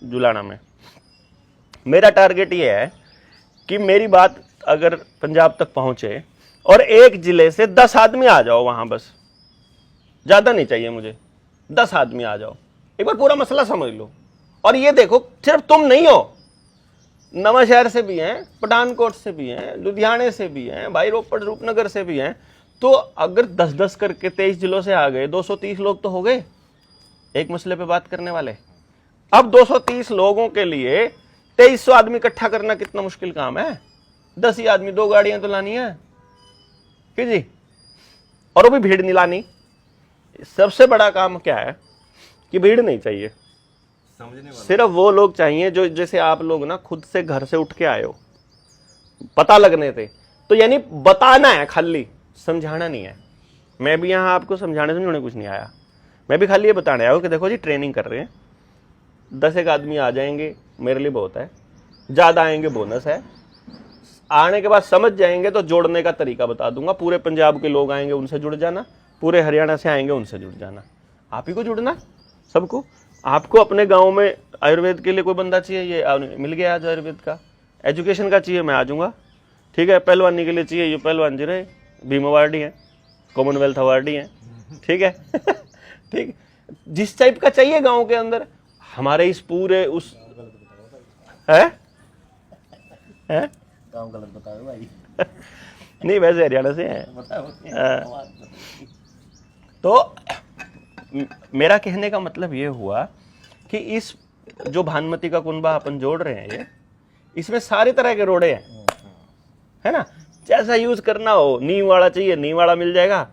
जुलाना में। मेरा टारगेट ये है कि मेरी बात अगर पंजाब तक पहुंचे और एक जिले से 10 आदमी आ जाओ वहां, बस ज्यादा नहीं चाहिए मुझे, 10 आदमी आ जाओ, एक बार पूरा मसला समझ लो। और ये देखो सिर्फ तुम नहीं हो, नवांशहर से भी हैं, पठानकोट से भी हैं, लुधियाने से भी हैं, भाई रोपड़ रूपनगर से भी हैं। तो अगर 10-10 करके 23 जिलों से आ गए, 230 लोग तो हो गए एक मसले पे बात करने वाले। अब 230 लोगों के लिए 2300 आदमी इकट्ठा करना कितना मुश्किल काम है। 10 ही आदमी, 2 गाड़ियां तो लानी है कि जी, और वो भी भीड़ नहीं लानी। सबसे बड़ा काम क्या है कि भीड़ नहीं चाहिए, सिर्फ वो लोग चाहिए जो जैसे आप लोग ना खुद से घर से उठ के आए हो, पता लगने थे, तो यानी बताना है, खाली समझाना नहीं है। मैं भी यहाँ आपको समझाने समझाने कुछ नहीं आया, मैं भी खाली ये बताने आया हूँ कि देखो जी ट्रेनिंग कर रहे हैं, 10 एक आदमी आ जाएंगे मेरे लिए बहुत है, ज़्यादा आएंगे बोनस है, आने के बाद समझ जाएंगे तो जोड़ने का तरीका बता दूंगा। पूरे पंजाब के लोग आएंगे उनसे जुड़ जाना, पूरे हरियाणा से आएंगे उनसे जुड़ जाना, आप ही को जुड़ना सबको। आपको अपने गांव में आयुर्वेद के लिए कोई बंदा चाहिए, ये मिल गया आज आयुर्वेद का, एजुकेशन का चाहिए मैं आ जाऊँगा, ठीक है। पहलवानी के लिए चाहिए, ये पहलवान जी रहे, भीम अवार्डी हैं, कॉमनवेल्थ अवार्डी हैं, ठीक है ठीक। जिस टाइप का चाहिए गांव के अंदर, हमारे इस पूरे उस है गाँव गलत बताओ भाई नहीं वैसे हरियाणा से हैं। तो मेरा कहने का मतलब ये हुआ कि इस जो भानुमति का कुनबा अपन जोड़ रहे हैं, ये इसमें सारे तरह के रोड़े हैं, है ना। जैसा यूज करना हो, नींव वाला चाहिए नींव वाला मिल जाएगा,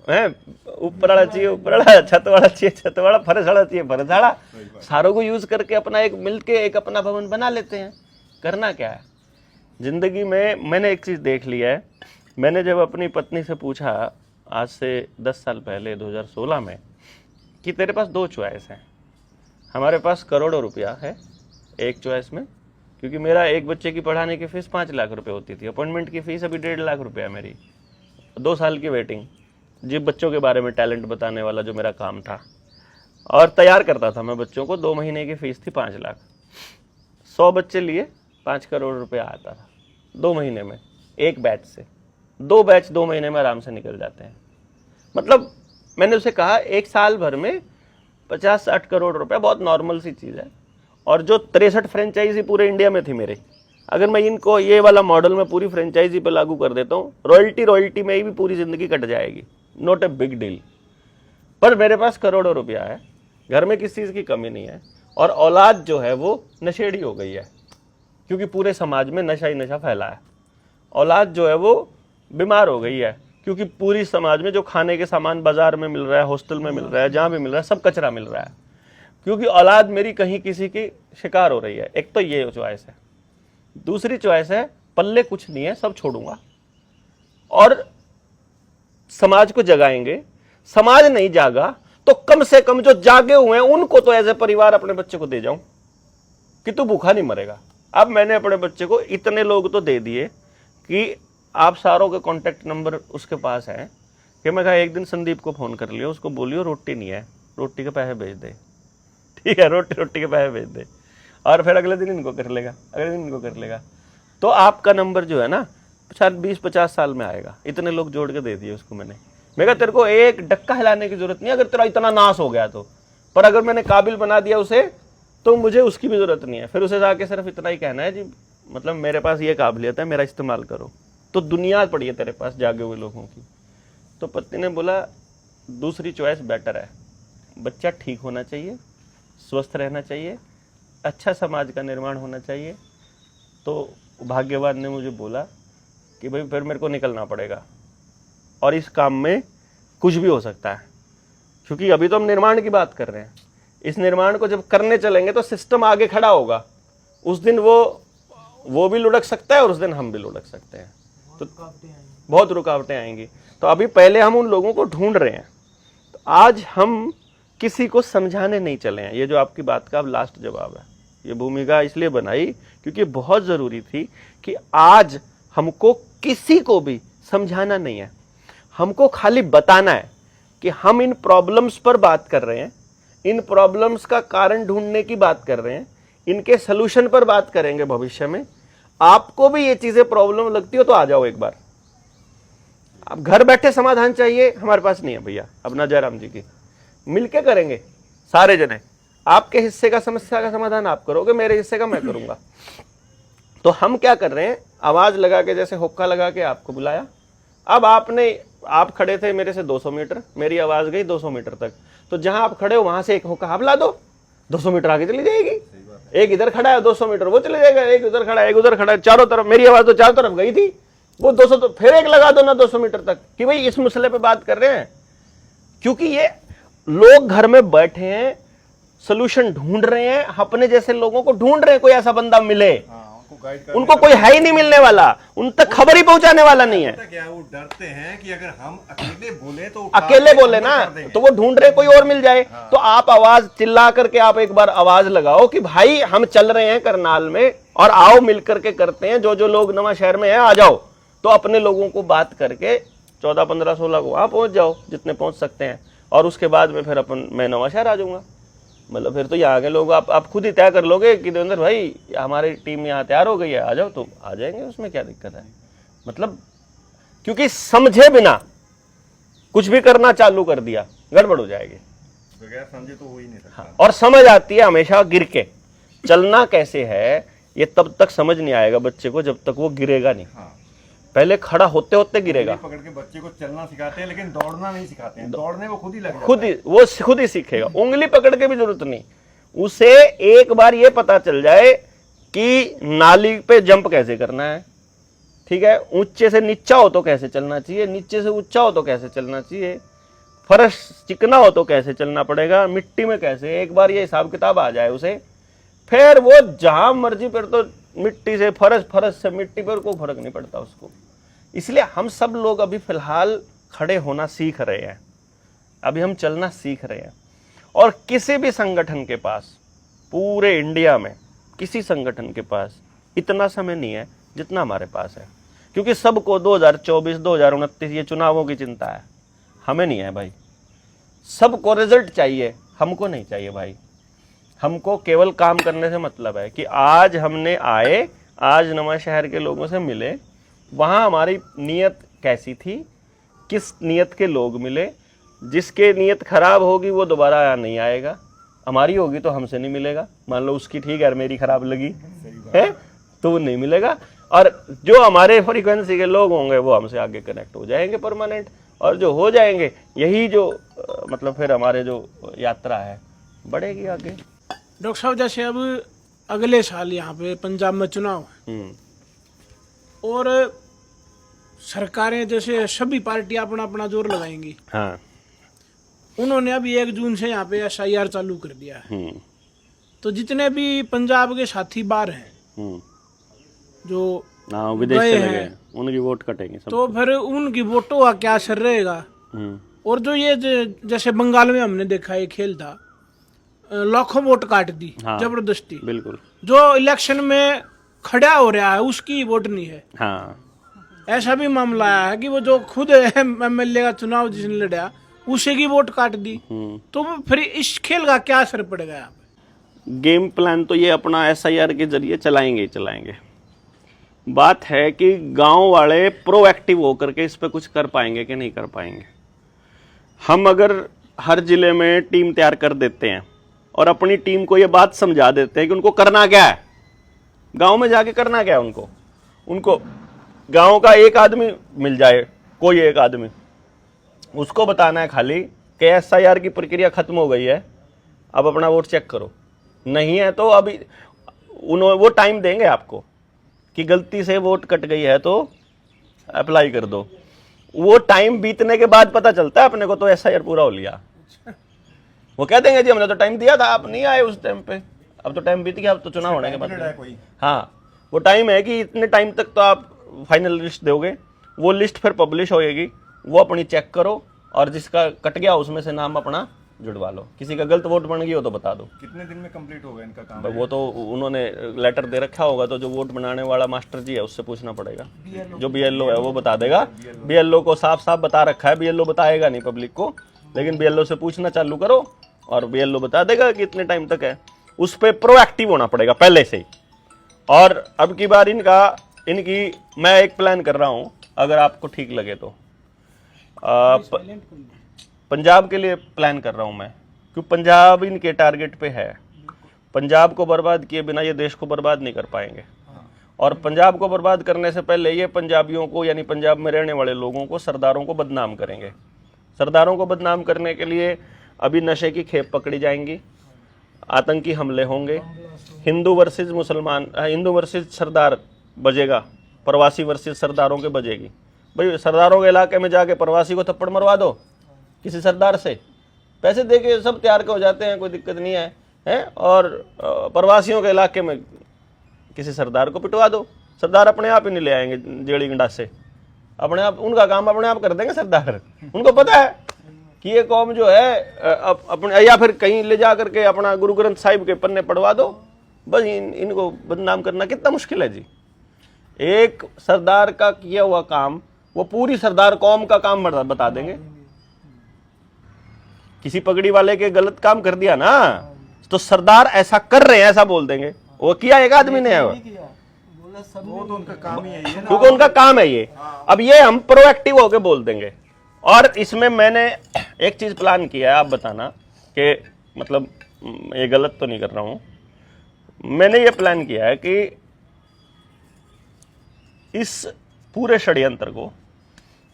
है ऊपर वाला चाहिए ऊपर वाला, छत वाला चाहिए छत वाला, फर्श वाला चाहिए फर्श वाला, सारों को यूज करके अपना एक मिलके एक अपना भवन बना लेते हैं। करना क्या है जिंदगी में। मैंने एक चीज देख लिया है, मैंने जब अपनी पत्नी से पूछा आज से 10 साल पहले 2016 में कि तेरे पास 2 चॉइस हैं, हमारे पास करोड़ों रुपया है एक चॉइस में, क्योंकि मेरा एक बच्चे की पढ़ाने की फीस 5 लाख रुपए होती थी, अपॉइंटमेंट की फीस अभी 1.5 लाख रुपया है मेरी, 2 साल की वेटिंग, जिन बच्चों के बारे में टैलेंट बताने वाला जो मेरा काम था, और तैयार करता था मैं बच्चों को। 2 महीने की फीस थी 5 लाख, 100 बच्चे लिए 5 करोड़ रुपया आता था 2 महीने में, एक बैच से। 2 बैच 2 महीने में आराम से निकल जाते हैं। मतलब मैंने उसे कहा एक साल भर में 50-60 करोड़ रुपए बहुत नॉर्मल सी चीज़ है। और जो 63 फ्रेंचाइजी पूरे इंडिया में थी मेरे, अगर मैं इनको ये वाला मॉडल में पूरी फ्रेंचाइजी पे लागू कर देता हूँ, रॉयल्टी में ही भी पूरी ज़िंदगी कट जाएगी, नॉट ए बिग डील। पर मेरे पास करोड़ों रुपया है, घर में किसी चीज़ की कमी नहीं है, और औलाद जो है वो नशेड़ी हो गई है, क्योंकि पूरे समाज में नशा ही नशा फैला है। औलाद जो है वो बीमार हो गई है, क्योंकि पूरी समाज में जो खाने के सामान बाजार में मिल रहा है, हॉस्टल में मिल रहा है, जहाँ भी मिल रहा है, सब कचरा मिल रहा है, क्योंकि औलाद मेरी कहीं किसी की शिकार हो रही है। एक तो ये चॉइस है। दूसरी चॉइस है पल्ले कुछ नहीं है, सब छोड़ूंगा और समाज को जगाएंगे। समाज नहीं जागा तो कम से कम जो जागे हुए हैं उनको तो एज ए परिवार अपने बच्चे को दे जाऊं कि तू भूखा नहीं मरेगा। अब मैंने अपने बच्चे को इतने लोग तो दे दिए कि आप सारों के कॉन्टेक्ट नंबर उसके पास है कि मैं कहा एक दिन संदीप को फ़ोन कर लियो, उसको बोलियो रोटी नहीं है, रोटी के पैसे भेज दे, ठीक है, रोटी के पैसे भेज दे, और फिर अगले दिन इनको कर लेगा, अगले दिन इनको कर लेगा। तो आपका नंबर जो है ना शायद 20-50 साल में आएगा। इतने लोग जोड़ के दे दिए उसको मैंने। मैं कहा तेरे को एक डक्का हिलाने की जरूरत नहीं, अगर तेरा इतना नाश हो गया तो पर अगर मैंने काबिल बना दिया उसे तो मुझे उसकी भी जरूरत नहीं है। फिर उसे जाके सिर्फ इतना ही कहना है जी मतलब मेरे पास ये काबिलियत है, मेरा इस्तेमाल करो, तो दुनिया पड़ी है तेरे पास जागे हुए लोगों की। तो पत्नी ने बोला दूसरी चॉइस बेटर है, बच्चा ठीक होना चाहिए, स्वस्थ रहना चाहिए, अच्छा समाज का निर्माण होना चाहिए। तो भाग्यवान ने मुझे बोला कि भाई फिर मेरे को निकलना पड़ेगा और इस काम में कुछ भी हो सकता है, क्योंकि अभी तो हम निर्माण की बात कर रहे हैं। इस निर्माण को जब करने चलेंगे तो सिस्टम आगे खड़ा होगा, उस दिन वो भी लुढ़क सकता है और उस दिन हम भी लुढ़क सकते हैं, तो बहुत रुकावटें आएंगी। तो अभी पहले हम उन लोगों को ढूंढ रहे हैं। तो आज हम किसी को समझाने नहीं चले हैं। ये जो आपकी बात का अब लास्ट जवाब है, ये भूमिका इसलिए बनाई क्योंकि बहुत ज़रूरी थी कि आज हमको किसी को भी समझाना नहीं है, हमको खाली बताना है कि हम इन प्रॉब्लम्स पर बात कर रहे हैं, इन प्रॉब्लम्स का कारण ढूंढने की बात कर रहे हैं, इनके सलूशन पर बात करेंगे भविष्य में। आपको भी ये चीज़ें प्रॉब्लम लगती हो तो आ जाओ एक बार। अब घर बैठे समाधान चाहिए, हमारे पास नहीं है भैया, अपना जयराम जी की मिलके करेंगे सारे जने। आपके हिस्से का समस्या का समाधान आप करोगे, मेरे हिस्से का मैं करूंगा। तो हम क्या कर रहे हैं, आवाज लगा के जैसे हुक्का लगा के आपको बुलाया। अब आप खड़े थे मेरे से 200 मीटर, मेरी आवाज गई 200 मीटर तक, तो जहां आप खड़े हो वहां से एक हुक्का आप ला दो, 200 मीटर आगे चली जाएगी। एक इधर खड़ा है 200 मीटर वो चले जाएगा, एक उधर खड़ा है, एक उधर खड़ा है, चारों तरफ मेरी आवाज तो चारों तरफ गई थी, वो 200 तो फिर एक लगा दो ना 200 मीटर तक कि भाई इस मसले पे बात कर रहे हैं। क्योंकि ये लोग घर में बैठे हैं, सोल्यूशन ढूंढ रहे हैं, अपने जैसे लोगों को ढूंढ रहे हैं, कोई ऐसा बंदा मिले। उनको कोई है ही नहीं मिलने वाला, उन तक खबर ही पहुंचाने वाला नहीं है। क्या वो डरते हैं कि अगर हम अकेले बोले तो अकेले बोले ना तो वो ढूंढ रहे कोई और मिल जाए। तो आप आवाज चिल्ला करके आप एक बार आवाज लगाओ कि भाई हम चल रहे हैं करनाल में और आओ मिलकर के करते हैं, जो जो लोग नवा शहर में हैं आ जाओ। तो अपने लोगों को बात करके 14, 15, 16 को वहां पहुंच जाओ जितने पहुंच सकते हैं, और उसके बाद में फिर मैं नवा शहर आ जाऊंगा। मतलब फिर तो यहाँ के लोग आप खुद ही तय कर लोगे कि देवेंद्र भाई हमारी टीम यहाँ तैयार हो गई है, आ जाओ, तो आ जाएंगे, उसमें क्या दिक्कत है। मतलब क्योंकि समझे बिना कुछ भी करना चालू कर दिया गड़बड़ हो जाएगी, बगैर समझे तो हो ही नहीं सकता। हाँ, और समझ आती है हमेशा गिर के। चलना कैसे है ये तब तक समझ नहीं आएगा बच्चे को जब तक वो गिरेगा नहीं। हाँ। पहले खड़ा होते होते गिरेगा। पकड़ के बच्चे को चलना सिखाते हैं लेकिन दौड़ना नहीं सिखाते हैं। दौड़ने वो खुद ही लग जाता वो खुद ही सीखेगा, उंगली पकड़ के भी जरूरत नहीं। उसे एक बार ये पता चल जाए कि नाली पे जंप कैसे करना है, ठीक है, ऊंचे से नीचा हो तो कैसे चलना चाहिए, नीचे से ऊंचा हो तो कैसे चलना चाहिए, फर्श चिकना हो तो कैसे चलना पड़ेगा, मिट्टी में कैसे, एक बार ये हिसाब किताब आ जाए उसे, फिर वो जहां मर्जी, फिर तो मिट्टी से फर्श से मिट्टी पर कोई फर्क नहीं पड़ता उसको। इसलिए हम सब लोग अभी फिलहाल खड़े होना सीख रहे हैं, अभी हम चलना सीख रहे हैं। और किसी भी संगठन के पास, पूरे इंडिया में किसी संगठन के पास इतना समय नहीं है जितना हमारे पास है, क्योंकि सबको 2024, 2029 ये चुनावों की चिंता है, हमें नहीं है भाई। सबको रिजल्ट चाहिए, हमको नहीं चाहिए भाई। हमको केवल काम करने से मतलब है कि आज हमने आए, आज नवा शहर के लोगों से मिले, वहाँ हमारी नीयत कैसी थी, किस नीयत के लोग मिले। जिसके नीयत खराब होगी वो दोबारा नहीं आएगा, हमारी होगी तो हमसे नहीं मिलेगा। मान लो उसकी ठीक है, मेरी खराब लगी है तो वो नहीं मिलेगा। और जो हमारे फ्रीक्वेंसी के लोग होंगे वो हमसे आगे कनेक्ट हो जाएंगे परमानेंट, और जो हो जाएंगे यही जो मतलब फिर हमारे जो यात्रा है बढ़ेगी आगे। डॉक्टर साहब जैसे अब अगले साल यहाँ पे पंजाब में चुनाव है और सरकारें जैसे सभी पार्टियां अपना अपना जोर लगाएंगी। हाँ, उन्होंने अभी 1 जून से यहाँ पे SIR चालू कर दिया है। तो जितने भी पंजाब के साथी बाहर हैं जो विदेश गए चले हैं, गए, उनकी वोट कटेंगे सब। तो फिर उनकी वोटों का क्या असर रहेगा। और जो ये जैसे बंगाल में हमने देखा ये खेल था, लाखों वोट काट दी। हाँ, जबरदस्ती। बिल्कुल। जो इलेक्शन में खड़ा हो रहा है उसकी वोट नहीं है। हाँ, ऐसा भी मामला आया है कि वो जो खुद MLA का चुनाव जिसने लड़ा उसे की वोट काट दी। तो फिर इस खेल का क्या असर पड़ेगा यहाँ पे? गेम प्लान तो ये अपना SIR के जरिए चलाएंगे ही चलाएंगे। बात है कि गांव वाले प्रोएक्टिव होकर के इस पे कुछ कर पाएंगे कि नहीं कर पाएंगे। हम अगर हर जिले में टीम तैयार कर देते हैं और अपनी टीम को ये बात समझा देते हैं कि उनको करना क्या है, गांव में जाके करना क्या है उनको गांव का एक आदमी मिल जाए, कोई एक आदमी, उसको बताना है खाली कि SIR की प्रक्रिया खत्म हो गई है, अब अपना वोट चेक करो। नहीं है तो अभी वो टाइम देंगे आपको कि गलती से वोट कट गई है तो अप्लाई कर दो। वो टाइम बीतने के बाद पता चलता है अपने को तो SIR पूरा हो लिया। वो कह देंगे जी हमने तो टाइम दिया था, आप नहीं आए उस टाइम पे, अब तो टाइम बीत गया, अब तो चुनाव होने के बाद। कोई हाँ, वो टाइम है कि इतने टाइम तक तो आप फाइनल लिस्ट दोगे, वो लिस्ट फिर पब्लिश होएगी, वो अपनी चेक करो और जिसका कट गया उसमें से नाम अपना जुड़वा लो। किसी का गलत वोट बन गई हो तो बता दो। कितने दिन में कंप्लीट होगा इनका काम? वो तो उन्होंने लेटर दे रखा होगा, तो जो वोट बनाने वाला मास्टर जी है उससे पूछना पड़ेगा, जो BLO है वो बता देगा। BLO को साफ साफ बता रखा है, BLO बताएगा नहीं पब्लिक को, लेकिन BLO से पूछना चालू करो और BLO बता देगा कि इतने टाइम तक है। उस पर प्रोएक्टिव होना पड़ेगा पहले से ही। और अब की बार इनकी मैं एक प्लान कर रहा हूं, अगर आपको ठीक लगे तो पंजाब के लिए प्लान कर रहा हूं मैं, क्योंकि पंजाब इनके टारगेट पे है। पंजाब को बर्बाद किए बिना ये देश को बर्बाद नहीं कर पाएंगे। और पंजाब को बर्बाद करने से पहले ये पंजाबियों को, यानी पंजाब में रहने वाले लोगों को, सरदारों को बदनाम करेंगे। सरदारों को बदनाम करने के लिए अभी नशे की खेप पकड़ी जाएंगी, आतंकी हमले होंगे, हिंदू वर्सेस मुसलमान, हिंदू वर्सेस सरदार बजेगा, प्रवासी वर्सेस सरदारों के बजेगी। भाई सरदारों के इलाके में जाके प्रवासी को थप्पड़ मरवा दो किसी सरदार से, पैसे दे के सब तैयार हो जाते हैं, कोई दिक्कत नहीं है, हैं? और प्रवासियों के इलाके में किसी सरदार को पिटवा दो, सरदार अपने आप ही नहीं ले आएंगे जेड़ी गंडा से, अपने आप उनका काम अपने आप कर देंगे सरदार। उनको पता है कि ये कौम जो है अपने, या फिर कहीं ले जा करके अपना गुरु ग्रंथ साहिब के पन्ने पढ़वा दो, बस इनको बदनाम करना कितना मुश्किल है जी। एक सरदार का किया हुआ काम वो पूरी सरदार कौम का काम बता देंगे। किसी पगड़ी वाले के गलत काम कर दिया ना तो सरदार ऐसा कर रहे हैं ऐसा बोल देंगे, वो किया एक आदमी ने है, वो तो उनका काम ही है ये ना, क्योंकि उनका काम है ये। अब ये हम प्रोएक्टिव होके बोल देंगे। और इसमें मैंने एक चीज प्लान किया है, आप बताना कि मतलब ये गलत तो नहीं कर रहा हूं। मैंने ये प्लान किया है कि इस पूरे षड्यंत्र को,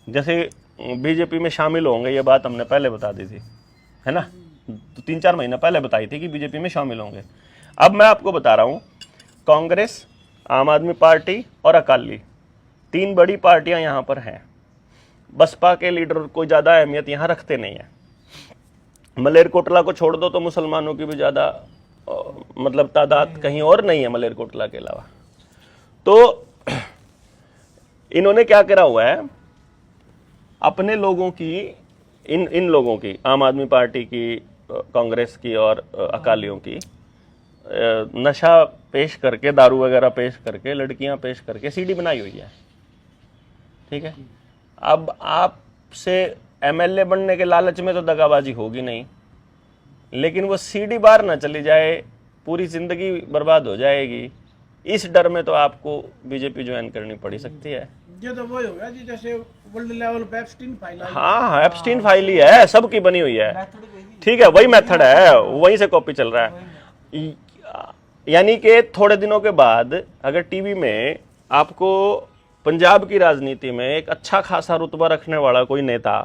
जैसे बीजेपी में शामिल होंगे, ये बात हमने पहले बता दी थी, है ना, तो 3-4 महीना पहले बताई थी कि बीजेपी में शामिल होंगे। अब मैं आपको बता रहा हूं, कांग्रेस, आम आदमी पार्टी और अकाली, 3 बड़ी पार्टियां यहां पर हैं। बसपा के लीडर कोई ज़्यादा अहमियत यहाँ रखते नहीं है। मलेरकोटला को छोड़ दो तो मुसलमानों की भी ज़्यादा मतलब तादाद कहीं और नहीं है मलेरकोटला के अलावा। तो इन्होंने क्या करा हुआ है, अपने लोगों की, इन लोगों की, आम आदमी पार्टी की, कांग्रेस की और अकालियों की, नशा पेश करके, दारू वगैरह पेश करके, लड़कियां पेश करके सीडी बनाई हुई है। ठीक है, अब आपसे MLA बनने के लालच में तो दगाबाजी होगी नहीं, लेकिन वो सीडी बाहर ना चली जाए, पूरी जिंदगी बर्बाद हो जाएगी, इस डर में तो आपको बीजेपी ज्वाइन करनी पड़ी सकती है। ये तो वही होगा जी, जैसे वर्ल्ड लेवल पे एप्स्टीन फाइल आई। हाँ, एप्स्टीन फाइल ही है, सबकी बनी हुई है। ठीक है, वही मेथड है, वहीं से कॉपी चल रहा है। यानी कि थोड़े दिनों के बाद अगर टीवी में आपको पंजाब की राजनीति में एक अच्छा खासा रुतबा रखने वाला कोई नेता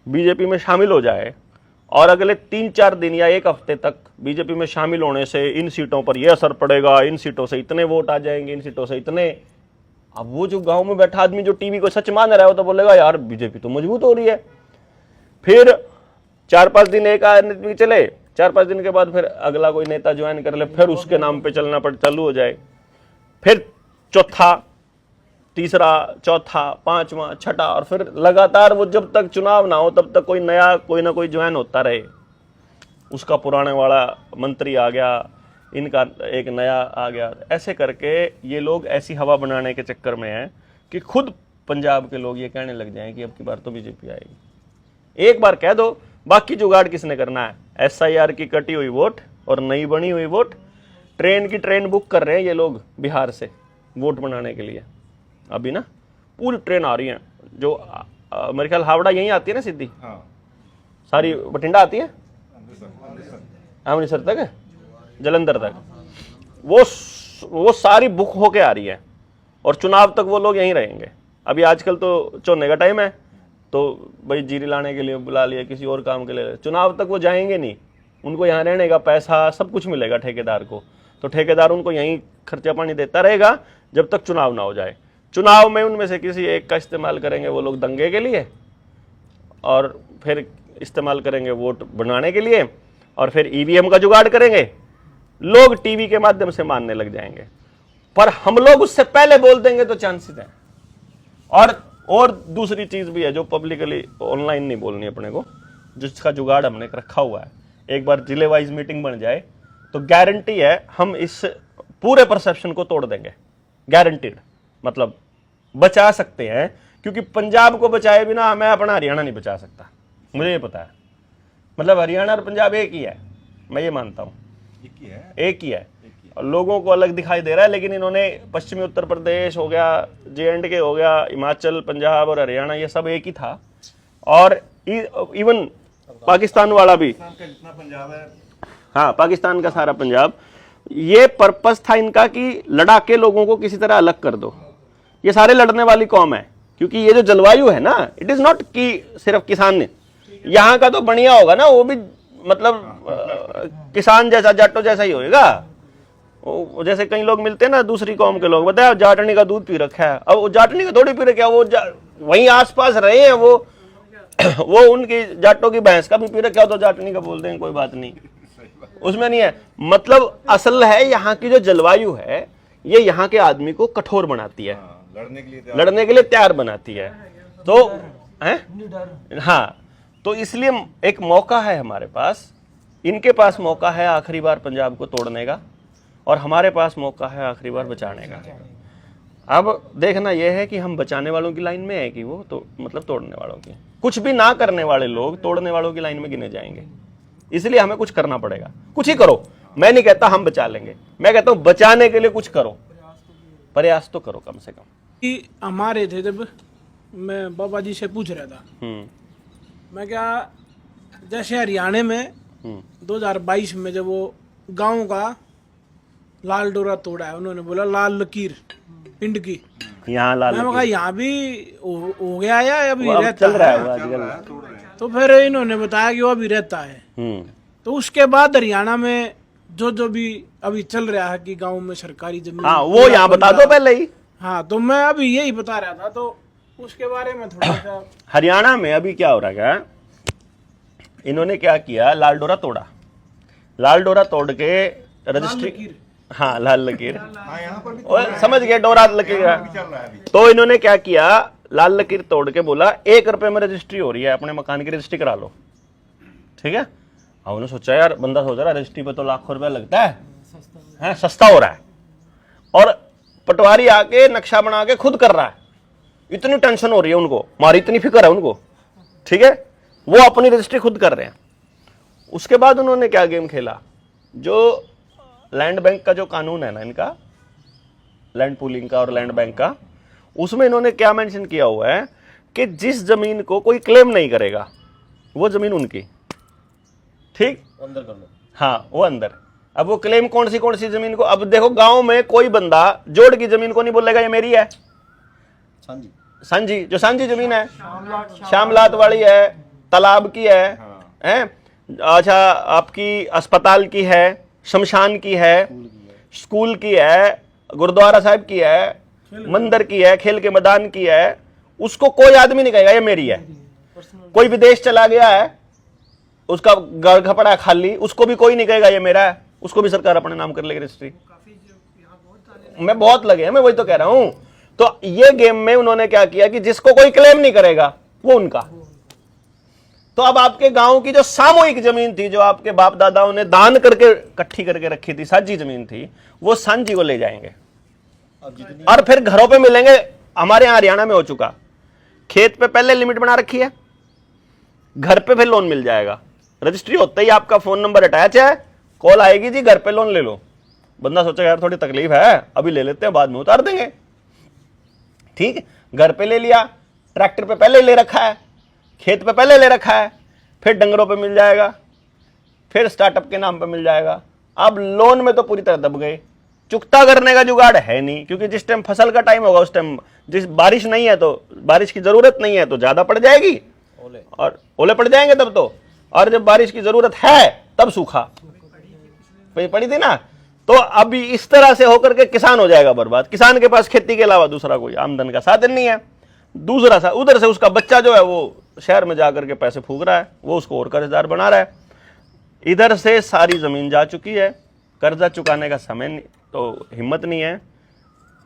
बीजेपी में शामिल हो जाए और अगले 3-4 दिन या 1 हफ्ते तक बीजेपी में शामिल होने से इन सीटों पर यह असर पड़ेगा, इन सीटों से इतने वोट आ जाएंगे, इन सीटों से इतने, अब वो जो गांव में बैठा आदमी जो टीवी को सच मान रहा है वो तो बोलेगा यार बीजेपी तो मजबूत हो रही है। फिर 4-5 दिन एक आदमी चले, 4-5 दिन के बाद फिर अगला कोई नेता ज्वाइन कर ले, फिर उसके नाम पे चलना चालू हो जाए, फिर चौथा, तीसरा, चौथा, 5वां, छठा, और फिर लगातार वो जब तक चुनाव ना हो तब तक कोई ना कोई ज्वाइन होता रहे। उसका पुराने वाला मंत्री आ गया, इनका एक नया आ गया, ऐसे करके ये लोग ऐसी हवा बनाने के चक्कर में हैं कि खुद पंजाब के लोग ये कहने लग जाएं कि अब की बार तो बीजेपी आएगी। एक बार कह दो, बाकी जुगाड़ किसने करना है? SIR की कटी हुई वोट और नई बनी हुई वोट, ट्रेन की ट्रेन बुक कर रहे हैं ये लोग बिहार से वोट बनाने के लिए। अभी ना पूरी ट्रेन आ रही है, जो मेरे ख्याल हावड़ा यहीं आती है ना सीधी, हाँ। सारी बठिंडा आती है, अमृतसर तक, जलंधर तक, वो सारी बुक होके आ रही है और चुनाव तक वो लोग यहीं रहेंगे। अभी आजकल तो चोने का टाइम है, तो भाई जीरी लाने के लिए बुला लिया, किसी और काम के लिए, चुनाव तक वो जाएंगे नहीं। उनको यहाँ रहने का पैसा सब कुछ मिलेगा ठेकेदार को, तो ठेकेदार उनको यहीं खर्चा पानी देता रहेगा जब तक चुनाव ना हो जाए। चुनाव में उनमें से किसी एक का इस्तेमाल करेंगे वो लोग दंगे के लिए, और फिर इस्तेमाल करेंगे वोट बनाने के लिए, और फिर ईवीएम का जुगाड़ करेंगे। लोग टीवी के माध्यम से मानने लग जाएंगे, पर हम लोग उससे पहले बोल देंगे तो चांसेस हैं। और दूसरी चीज भी है जो पब्लिकली ऑनलाइन नहीं बोलनी अपने को, जिसका जुगाड़ हमने रखा हुआ है। एक बार जिले वाइज मीटिंग बन जाए तो गारंटी है हम इस पूरे परसेप्शन को तोड़ देंगे, गारंटीड। मतलब बचा सकते हैं, क्योंकि पंजाब को बचाए बिना मैं अपना हरियाणा नहीं बचा सकता, मुझे ये पता है। मतलब हरियाणा और पंजाब एक ही है, मैं ये मानता हूँ, एक ही है। और लोगों को अलग दिखाई दे रहा है, लेकिन इन्होंने पश्चिमी उत्तर प्रदेश हो गया, J&K हो गया, हिमाचल, पंजाब और हरियाणा, ये सब एक ही था। और इवन पाकिस्तान वाला भी, जितना पंजाब है, हाँ पाकिस्तान का सारा पंजाब, ये पर्पस था इनका कि लड़ा के लोगों को किसी तरह अलग कर दो। ये सारे लड़ने वाली कौम है, क्योंकि ये जो जलवायु है ना, इट इज नॉट कि सिर्फ किसान ने, यहाँ का तो बढ़िया होगा ना, वो भी मतलब किसान जैसा, जाटो जैसा ही होएगा। जैसे कई लोग मिलते हैं ना दूसरी कौम के लोग, बताया जाटनी का दूध पी रखा है, अब वो जाटनी का थोड़ी पी रखा है, वो वहीं आसपास रहे हैं, वो उनकी जाटों की भैंस का भी पी रखा हो तो जाटनी का बोल देंगे, कोई बात नहीं, उसमें नहीं है। मतलब असल है यहाँ की जो जलवायु है, ये यहाँ के आदमी को कठोर बनाती है, लड़ने के लिए तैयार बनाती है। तो है हाँ, तो इसलिए एक मौका है हमारे पास, इनके पास मौका है आखिरी बार पंजाब को तोड़ने का, और हमारे पास मौका है आखिरी बार बचाने का। अब देखना यह है कि हम बचाने वालों की लाइन में है कि वो तो मतलब तोड़ने वालों की। कुछ भी ना करने वाले लोग तोड़ने वालों की लाइन में गिने जाएंगे, इसलिए हमें कुछ करना पड़ेगा। कुछ ही करो, मैं नहीं कहता हम बचा लेंगे, मैं कहता हूं बचाने के लिए कुछ करो, प्रयास तो करो कम से कम। कि हमारे थे जब मैं बाबा जी से पूछ रहा था, मैं क्या, जैसे हरियाणा में 2022 में जब वो गांव का लाल डोरा तोड़ा है, उन्होंने बोला लाल लकीर पिंड की, यहाँ लाल मैं कहा यहाँ भी हो गया या अभी रहता चल रहा है वो आजकल। तो फिर इन्होंने बताया कि वो अभी रहता है। तो उसके बाद हरियाणा में जो भी अभी चल रहा है कि गांव में सरकारी जमीन, हाँ वो यहाँ बता दो पहले ही। हाँ तो मैं अभी यही बता रहा था, तो उसके बारे में थोड़ा सा। हरियाणा में अभी क्या हो रहा है, इन्होंने क्या किया, लाल डोरा तोड़ा, लाल डोरा तोड़ के रजिस्ट्री, हाँ लाल लकीर, समझ गए, डोरा लकीर। तो इन्होंने क्या किया, लाल लकीर तोड़ के बोला 1 रुपए में रजिस्ट्री हो रही है, अपने मकान की रजिस्ट्री करा लो, ठीक है। अब उन्होंने सोचा यार, बंदा सोच रहा है रजिस्ट्री पे तो लाखों रुपया लगता है, सस्ता हो रहा है, और पटवारी आके नक्शा बना के खुद कर रहा है। इतनी टेंशन हो रही है उनको, मारी इतनी फिक्र है उनको, ठीक है, वो अपनी रजिस्ट्री खुद कर रहे हैं। उसके बाद उन्होंने क्या गेम खेला, जो लैंड बैंक का जो कानून है ना इनका, लैंड पूलिंग का और लैंड बैंक का, उसमें इन्होंने क्या मेंशन किया हुआ है कि जिस जमीन को कोई क्लेम नहीं करेगा वो जमीन उनकी, ठीक, अंदर कर लो। हाँ वो अंदर। अब वो क्लेम कौन सी जमीन को, अब देखो गांव में कोई बंदा जोड़ की जमीन को नहीं बोलेगा ये मेरी है, सांझी जो सांझी जमीन है, श्यामलात वाली है, तालाब की है, अच्छा आपकी अस्पताल की है, शमशान की है, स्कूल की है, गुरुद्वारा साहिब की है, मंदिर की है, खेल के मैदान की है, उसको कोई आदमी नहीं कहेगा ये मेरी है। कोई विदेश चला गया है, उसका घर खपड़ा है खाली, उसको भी कोई नहीं कहेगा ये मेरा है, उसको भी सरकार अपने नाम कर लेगी रजिस्ट्री। मैं बहुत लगे हैं, मैं वही तो कह रहा हूं। तो ये गेम में उन्होंने क्या किया कि जिसको कोई क्लेम नहीं करेगा वो उनका। तो अब आपके गांव की जो सामूहिक जमीन थी, जो आपके बाप दादाओं ने दान करके इकट्ठी करके रखी थी, साझी जमीन थी, वो सांझी को ले जाएंगे और फिर घरों पे मिलेंगे। हमारे यहाँ हरियाणा में हो चुका, खेत पे पहले लिमिट बना रखी है, घर पे फिर लोन मिल जाएगा। रजिस्ट्री होते ही आपका फोन नंबर अटैच है, कॉल आएगी जी घर पे लोन ले लो। बंदा सोचेगा यार थोड़ी तकलीफ है, अभी ले लेते हैं, बाद में उतार देंगे, ठीक है। घर पे ले लिया, ट्रैक्टर पे पहले ले रखा है, खेत पे पहले ले रखा है, फिर डंगरों पे मिल जाएगा, फिर स्टार्टअप के नाम पे मिल जाएगा। अब लोन में तो पूरी तरह दब गए, चुकता करने का जुगाड़ है नहीं, क्योंकि जिस टाइम फसल का टाइम होगा उस टाइम जिस बारिश नहीं है, तो बारिश की जरूरत नहीं है तो ज्यादा पड़ जाएगी और ओले पड़ जाएंगे तब तो, और जब बारिश की जरूरत है तब सूखा पड़ी थी ना। तो अभी इस तरह से होकर के किसान हो जाएगा बर्बाद। किसान के पास खेती के अलावा दूसरा कोई आमदन का साधन नहीं है। दूसरा सा उधर से उसका बच्चा जो है वो शहर में जाकर के पैसे फूक रहा है, वो उसको और कर्जदार बना रहा है। इधर से सारी जमीन जा चुकी है, कर्जा चुकाने का समय नहीं, तो हिम्मत नहीं है,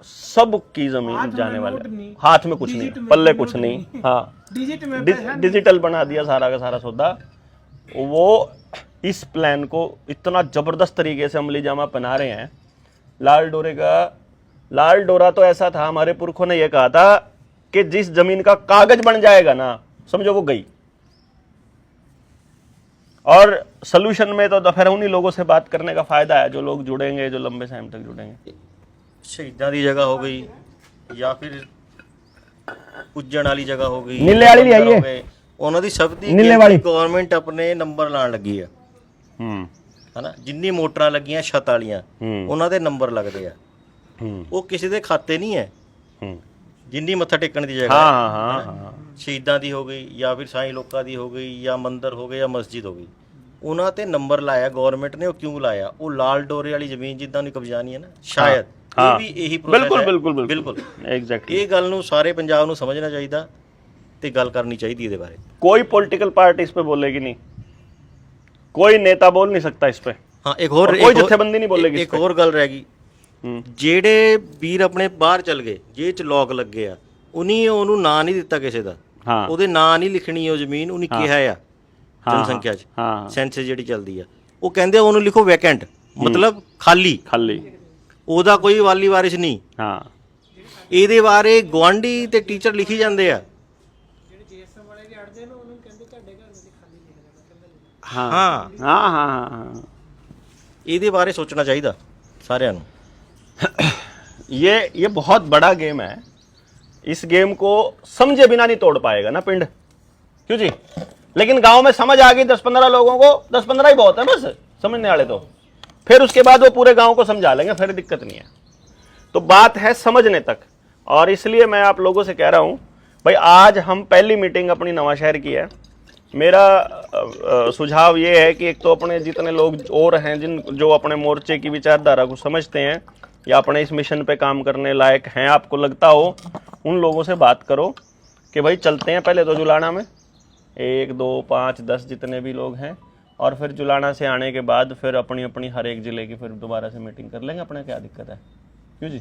सबकी जमीन जाने वाले, हाथ में कुछ नहीं, पल्ले कुछ नहीं। हाँ, डिजिटल बना दिया सारा का सारा सौदा। वो इस प्लान को इतना जबरदस्त तरीके से अमली जामा पहना रहे हैं। लाल डोरा तो ऐसा था, हमारे पुरखों ने यह कहा था कि जिस जमीन का कागज बन जाएगा ना, समझो वो गई। और सोल्यूशन में तो फिर उन्हीं लोगों से बात करने का फायदा है जो लोग जुड़ेंगे, जो लंबे टाइम तक जुड़ेंगे। शहीदां दी जगह हो गई या फिर पुज्जण वाली जगह हो गई, नीले वाली भी आई है, ਉਹਨਾਂ ਦੀ ਸਭ ਦੀ ਗਵਰਨਮੈਂਟ ਆਪਣੇ ਨੰਬਰ ਲਾਣ ਲੱਗੀ ਆ। ਹਨਾ, ਜਿੰਨੀ ਮੋਟਰਾਂ ਲੱਗੀਆਂ ਛੱਤ ਵਾਲੀਆਂ ਉਹਨਾਂ ਦੇ ਨੰਬਰ ਲੱਗਦੇ ਆ। ਉਹ ਕਿਸੇ ਦੇ ਖਾਤੇ ਨਹੀਂ ਹੈ, ਜਿੰਨੀ ਮੱਥਾ ਟੇਕਣ ਦੀ ਜਗ੍ਹਾ ਹਾਂ ਸ਼ਹੀਦਾਂ ਦੀ ਹੋ ਗਈ ਜਾਂ ਫਿਰ ਸਾਈਂ ਲੋਕਾਂ ਦੀ ਹੋ ਗਈ ਜਾਂ ਮੰਦਿਰ ਹੋ ਗਏ ਜਾਂ ਮਸਜਿਦ ਹੋ ਗਈ, ਉਹਨਾਂ ਤੇ ਨੰਬਰ ਲਾਇਆ ਗਵਰਨਮੈਂਟ ਨੇ। ਉਹ ਕਿਉਂ ਲਾਇਆ? ਉਹ ਲਾਲ ਡੋਰੇ ਵਾਲੀ ਜ਼ਮੀਨ ਜਿੱਦਾਂ ਦੀ ਕਬਜ਼ਾਨੀ ਹੈ ਨਾ, ਸ਼ਾਇਦ ਇਹ ਵੀ ਇਹੀ ਪ੍ਰੋਸੈਸ ਹੈ। ਬਿਲਕੁਲ ਐਗਜ਼ੈਕਟਲੀ। ਇਹ ਗੱਲ ਨੂੰ ਸਾਰੇ ਪੰਜਾਬ ਨੂੰ ਸਮਝਣਾ ਚਾਹੀਦਾ ਤੇ ਗੱਲ ਕਰਨੀ चाहिए ਇਹਦੇ ਬਾਰੇ। कोई पॉलिटिकल पार्टी इस पे बोलेगी नहीं, कोई नेता बोल नहीं सकता इस पे। हाँ, एक और कोई जत्थेबंदी नहीं बोलेगी। एक और गल रह गई, ਜਿਹੜੇ ਵੀਰ ਆਪਣੇ ਬਾਹਰ ਚਲ ਗਏ, ਜੇਲ੍ਹ ਚ ਲੋਕ ਲੱਗੇ ਆ, ਉਹਨੂੰ ਨਾਂ ਨਹੀਂ ਦਿੱਤਾ ਕਿਸੇ ਦਾ। ਉਹਦੇ ਨਾਂ ਨਹੀਂ ਲਿਖਣੀ ਉਹ ਜ਼ਮੀਨ, ਉਹਨੇ ਕਿਹਾ ਆ ਜਨਸੰਖਿਆ ਚ ਸੈਂਸਸ ਜਿਹੜੀ ਚੱਲਦੀ ਆ, ਉਹ ਕਹਿੰਦੇ ਉਹਨੂੰ ਲਿਖੋ ਵੈਕੈਂਟ, ਮਤਲਬ ਖਾਲੀ। ਉਹਦਾ ਕੋਈ ਵਾਲੀ ਵਾਰਿਸ ਨਹੀਂ। ਇਹਦੇ ਬਾਰੇ ਗਵਾਂਢੀ ਤੇ ਟੀਚਰ ਲਿਖੀ ਜਾਂਦੇ ਆ। ਇਹਦੇ ਬਾਰੇ सोचना चाहिए सारिਆਂ ਨੂੰ। ये बहुत बड़ा गेम है। इस गेम को समझे बिना नहीं तोड़ पाएगा ना पिंड, क्यों जी? लेकिन गांव में समझ आ गई 10-15 लोगों को, 10-15 ही बहुत है बस समझने वाले, तो फिर उसके बाद वो पूरे गांव को समझा लेंगे, फिर दिक्कत नहीं है। तो बात है समझने तक। और इसलिए मैं आप लोगों से कह रहा हूं भाई, आज हम पहली मीटिंग अपनी नवांशहर की है। मेरा सुझाव ये है कि एक तो अपने जितने लोग और हैं जो अपने मोर्चे की विचारधारा को समझते हैं या अपने इस मिशन पे काम करने लायक हैं, आपको लगता हो, उन लोगों से बात करो कि भाई चलते हैं पहले तो जुलाना में 1, 2, 5, 10 जितने भी लोग हैं, और फिर जुलाना से आने के बाद फिर अपनी अपनी हर एक ज़िले की फिर दोबारा से मीटिंग कर लेंगे अपने, क्या दिक्कत है, क्यों जी?